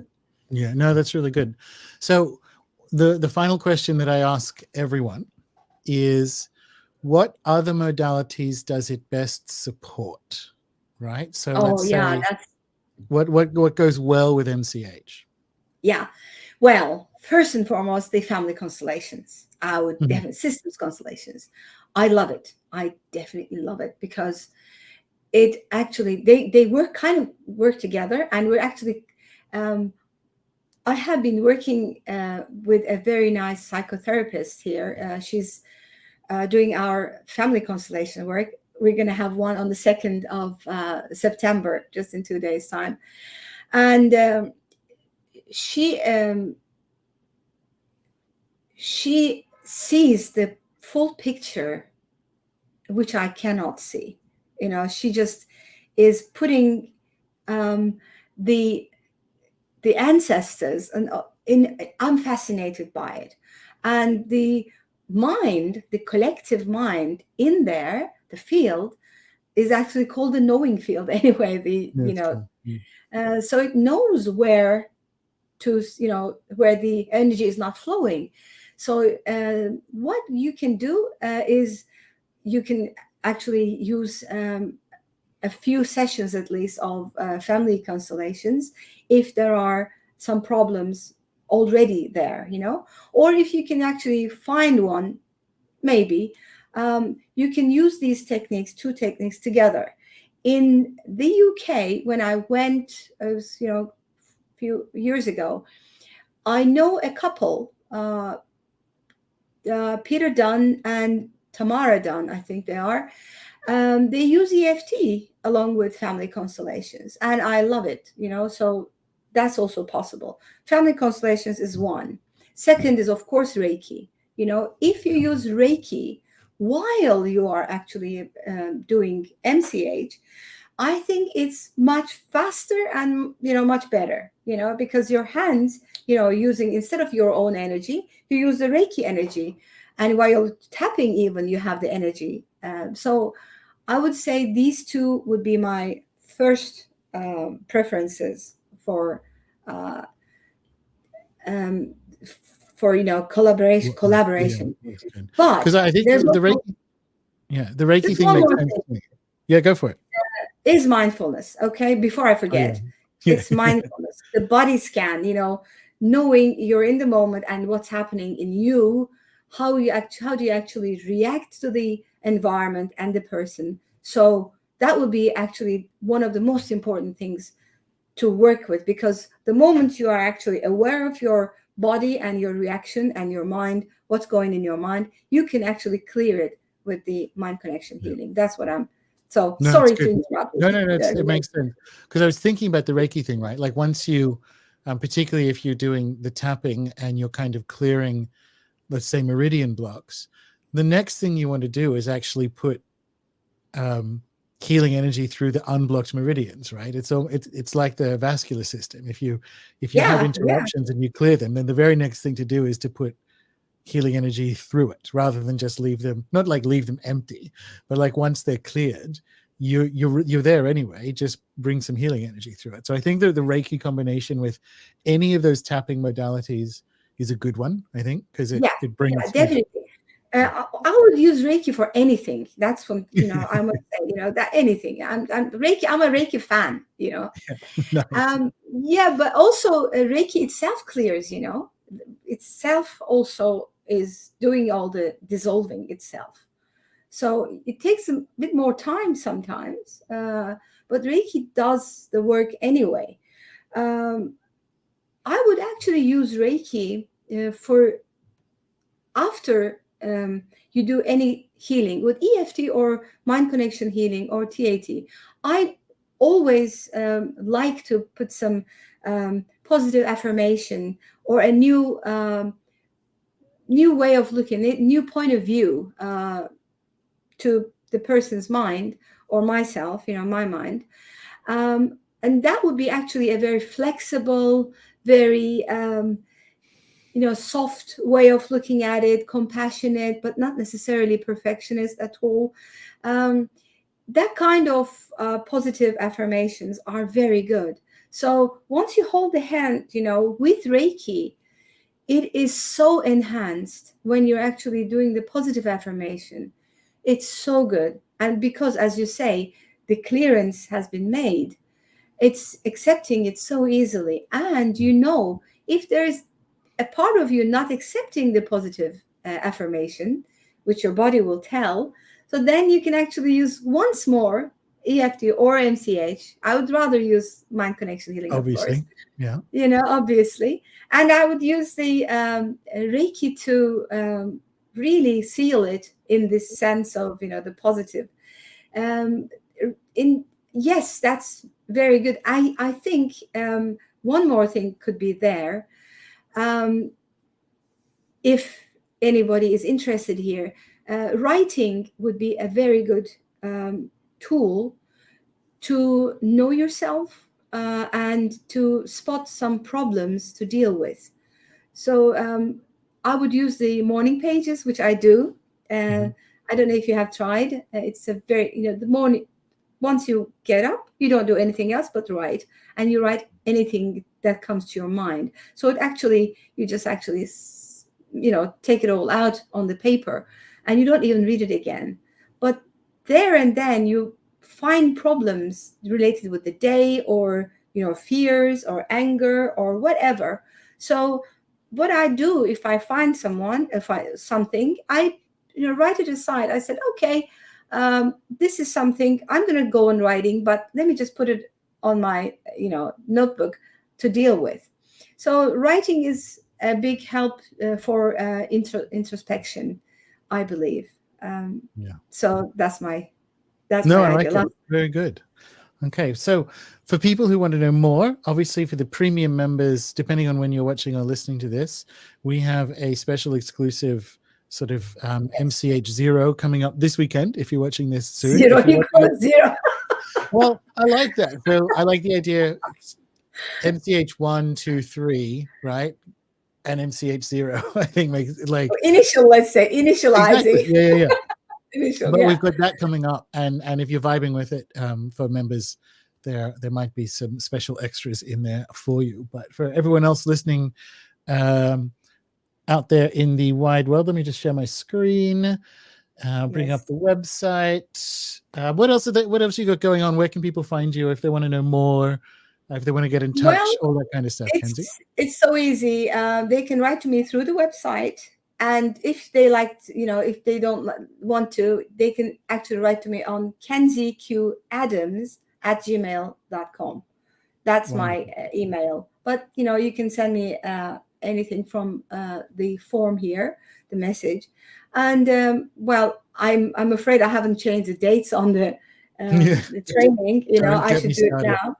Yeah, no, that's really good. So the final question that I ask everyone is, what other modalities does it best support? Right. So let's say, what goes well with MCH? Yeah. Well, first and foremost, the family constellations. I would definitely, systems constellations. I love it. I definitely love it, because it actually, they work together. And we're actually, I have been working with a very nice psychotherapist here. She's doing our family constellation work. We're going to have one on the 2nd of September, just in 2 days' time. And she sees the full picture, which I cannot see. She just is putting the ancestors, and I'm fascinated by it. And the mind, the collective mind in there, the field, is actually called the knowing field anyway. So it knows where where the energy is not flowing. So what you can do is you can actually use a few sessions at least of family constellations, if there are some problems already there, or if you can actually find one, maybe you can use these two techniques together. In the UK, when I went, it was a few years ago, I know a couple, Peter Dunn and Tamara Dunn, I think they are. They use EFT along with family constellations, and I love it. So that's also possible. Family constellations is one. Second is, of course, Reiki. If you use Reiki while you are actually doing MCH, I think it's much faster and, much better, because your hands, using, instead of your own energy, you use the Reiki energy. And while you're tapping, even, you have the energy. So I would say these two would be my first preferences for collaboration. Yeah, But because I think the Reiki thing makes sense to me. Yeah, go for it. Is mindfulness. Okay, before I forget, it's mindfulness. The body scan. Knowing you're in the moment and what's happening in you. How do you actually react to the environment and the person? So that would be actually one of the most important things to work with, because the moment you are actually aware of your body and your reaction and your mind, what's going in your mind, you can actually clear it with the mind connection healing. That's what I'm. So no, sorry to interrupt. No, it makes sense, because I was thinking about the Reiki thing, right? Like once you, particularly if you're doing the tapping and you're kind of clearing, let's say, meridian blocks, the next thing you want to do is actually put healing energy through the unblocked meridians, right? It's like the vascular system. If you have interruptions and you clear them, then the very next thing to do is to put healing energy through it, rather than just leave them empty, but like once they're cleared, you're there anyway. Just bring some healing energy through it. So I think that the Reiki combination with any of those tapping modalities is a good one, I think, because it brings definitely. I would use Reiki for anything. That's when I would say that anything. I'm Reiki. I'm a Reiki fan. Nice. But also Reiki itself clears. Itself also is doing all the dissolving itself. So it takes a bit more time sometimes, but Reiki does the work anyway. I would actually use Reiki for after you do any healing with EFT or mind connection healing or TAT. I always like to put some positive affirmation or a new way of looking at it, new point of view to the person's mind or myself, my mind. And that would be actually a very flexible, very soft way of looking at it, compassionate, but not necessarily perfectionist at all. That kind of positive affirmations are very good. So once you hold the hand, with Reiki, it is so enhanced when you're actually doing the positive affirmation. It's so good. And because, as you say, the clearance has been made, it's accepting it so easily. And if there is a part of you not accepting the positive affirmation, which your body will tell, so then you can actually use once more EFT or MCH. I would rather use mind connection healing, obviously. Of course. Obviously. And I would use the Reiki to really seal it in this sense of, the positive. Yes, that's very good. I think one more thing could be there. If anybody is interested here, writing would be a very good tool to know yourself and to spot some problems to deal with. So I would use the morning pages, which I do. I don't know if you have tried. It's a very, the morning, once you get up, you don't do anything else but write. And you write anything that comes to your mind. So it actually, you just actually, take it all out on the paper and you don't even read it again. But there and then you find problems related with the day or, fears or anger or whatever. So what I do, if I find something, I, write it aside. I said, okay, this is something I'm going to go on writing, but let me just put it on my, notebook to deal with. So writing is a big help for introspection, I believe. So that's my. I like it. Very good. Okay, so for people who want to know more, obviously for the premium members, depending on when you're watching or listening to this, we have a special exclusive sort of MCH 0 coming up this weekend. If you're watching this soon, Zero if you're watching equals zero. well, I like that. So I like the idea. MCH 1, 2, 3, right? And MCH 0, I think makes it like Initial, let's say, initializing. exactly. Yeah. Initial, But yeah. we've got that coming up, and if you're vibing with it, for members, there might be some special extras in there for you. But for everyone else listening, out there in the wide world, let me just share my screen. Bring up the website. What else? What else you got going on? Where can people find you if they want to know more? If they want to get in touch, all that kind of stuff, Kenzie. It's so easy. They can write to me through the website. And if they like, if they don't want to, they can actually write to me on kenzieqadams@gmail.com. That's my email. But, you can send me anything from the form here, the message. And, well, I'm afraid I haven't changed the dates on the training. I should do it now.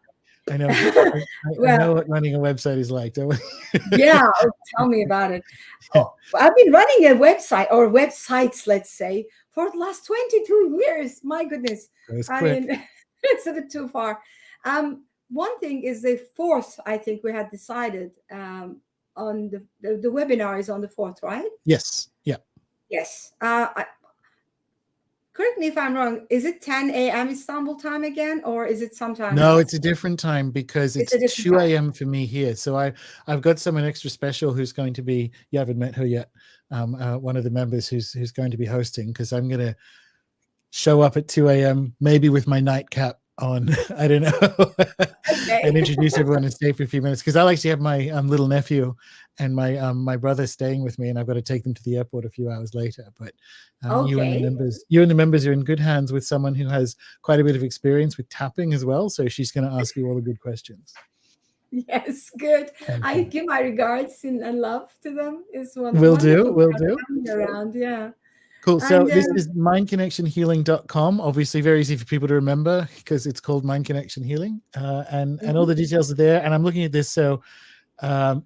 I know. I know what running a website is like. Yeah, tell me about it. I've been running a website or websites, let's say, for the last 22 years. My goodness. It's a bit too far. One thing is the 4th, I think we had decided on the webinar is on the 4th, right? Yes. Yeah. Yes. Correct me if I'm wrong. Is it 10 a.m. Istanbul time again, or is it sometime? No, it's a different time because it's 2 a.m. for me here. So I've got someone extra special who's going to be. You haven't met her yet. One of the members who's going to be hosting, because I'm going to show up at 2 a.m. maybe with my nightcap on. I don't know. And introduce everyone and stay for a few minutes, because I'll actually have my little nephew and my brother staying with me, and I've got to take them to the airport a few hours later. But you and the members are in good hands with someone who has quite a bit of experience with tapping as well. So she's going to ask you all the good questions. Yes, good. I give my regards and love to them. It's one. Will do. Around, yeah. Cool. So this is mindconnectionhealing.com. Obviously very easy for people to remember because it's called Mind Connection Healing. And all the details are there. And I'm looking at this. So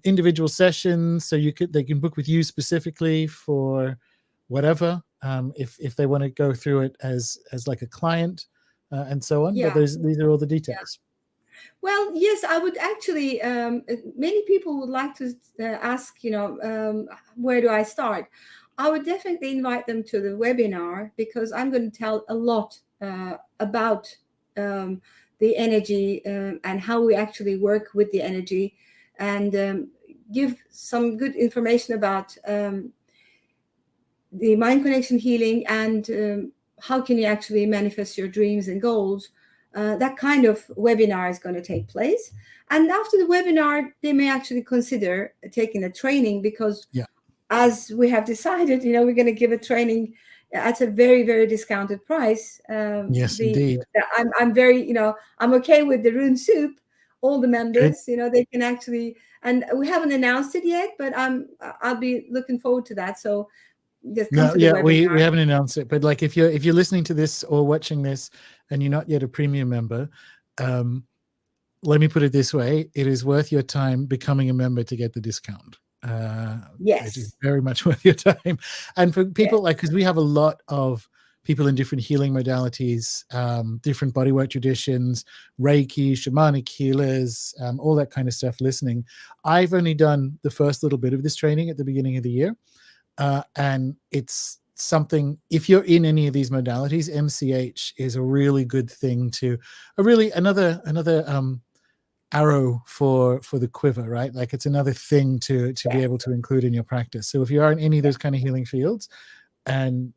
individual sessions. So they can book with you specifically for whatever, if they want to go through it as like a client, and so on. But these are all the details. Well, yes, I would actually, many people would like to ask, where do I start? I would definitely invite them to the webinar, because I'm going to tell a lot about the energy and how we actually work with the energy, and give some good information about the mind connection healing and how can you actually manifest your dreams and goals. That kind of webinar is going to take place. And after the webinar, they may actually consider taking a training, because as we have decided, we're going to give a training at a very, very discounted price. Yes, indeed. I'm very, I'm okay with the Rune Soup. All the members, they can actually, and we haven't announced it yet, but I'll be looking forward to that. So just come to the webinar. we haven't announced it, but like if you're listening to this or watching this and you're not yet a premium member, let me put it this way: it is worth your time becoming a member to get the discount. It is very much worth your time. And for people because we have a lot of people in different healing modalities, different bodywork traditions, Reiki, shamanic healers, all that kind of stuff listening. I've only done the first little bit of this training at the beginning of the year. And it's something, if you're in any of these modalities, MCH is a really good thing another arrow for the quiver, right? Like it's another thing to be able to include in your practice. So if you are in any of those kind of healing fields, and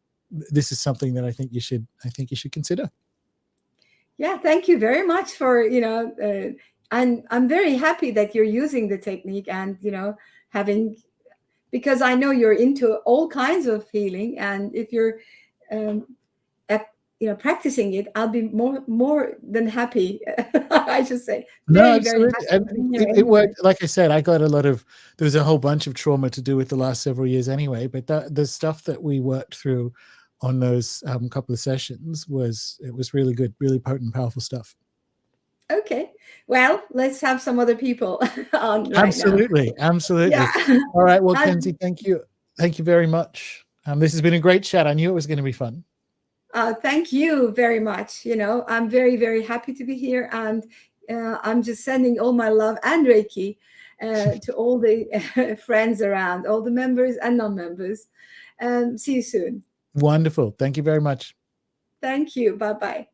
this is something that I think you should consider. Yeah, thank you very much for I'm very happy that you're using the technique and having, because I know you're into all kinds of healing, and if you're practicing it, I'll be more than happy. I should say. No, absolutely. And it worked. Like I said, there was a whole bunch of trauma to do with the last several years anyway, but the stuff that we worked through on those couple of sessions was really good, really potent, powerful stuff. Okay. Well, let's have some other people on right Absolutely, now. absolutely. Yeah. All right. Well, And, Kenzie, thank you very much. This has been a great chat. I knew it was going to be fun. thank you very much. You know, I'm very, very happy to be here, and I'm just sending all my love and Reiki to all the friends around, all the members and non-members. See you soon. Wonderful. Thank you very much. Thank you. Bye-bye.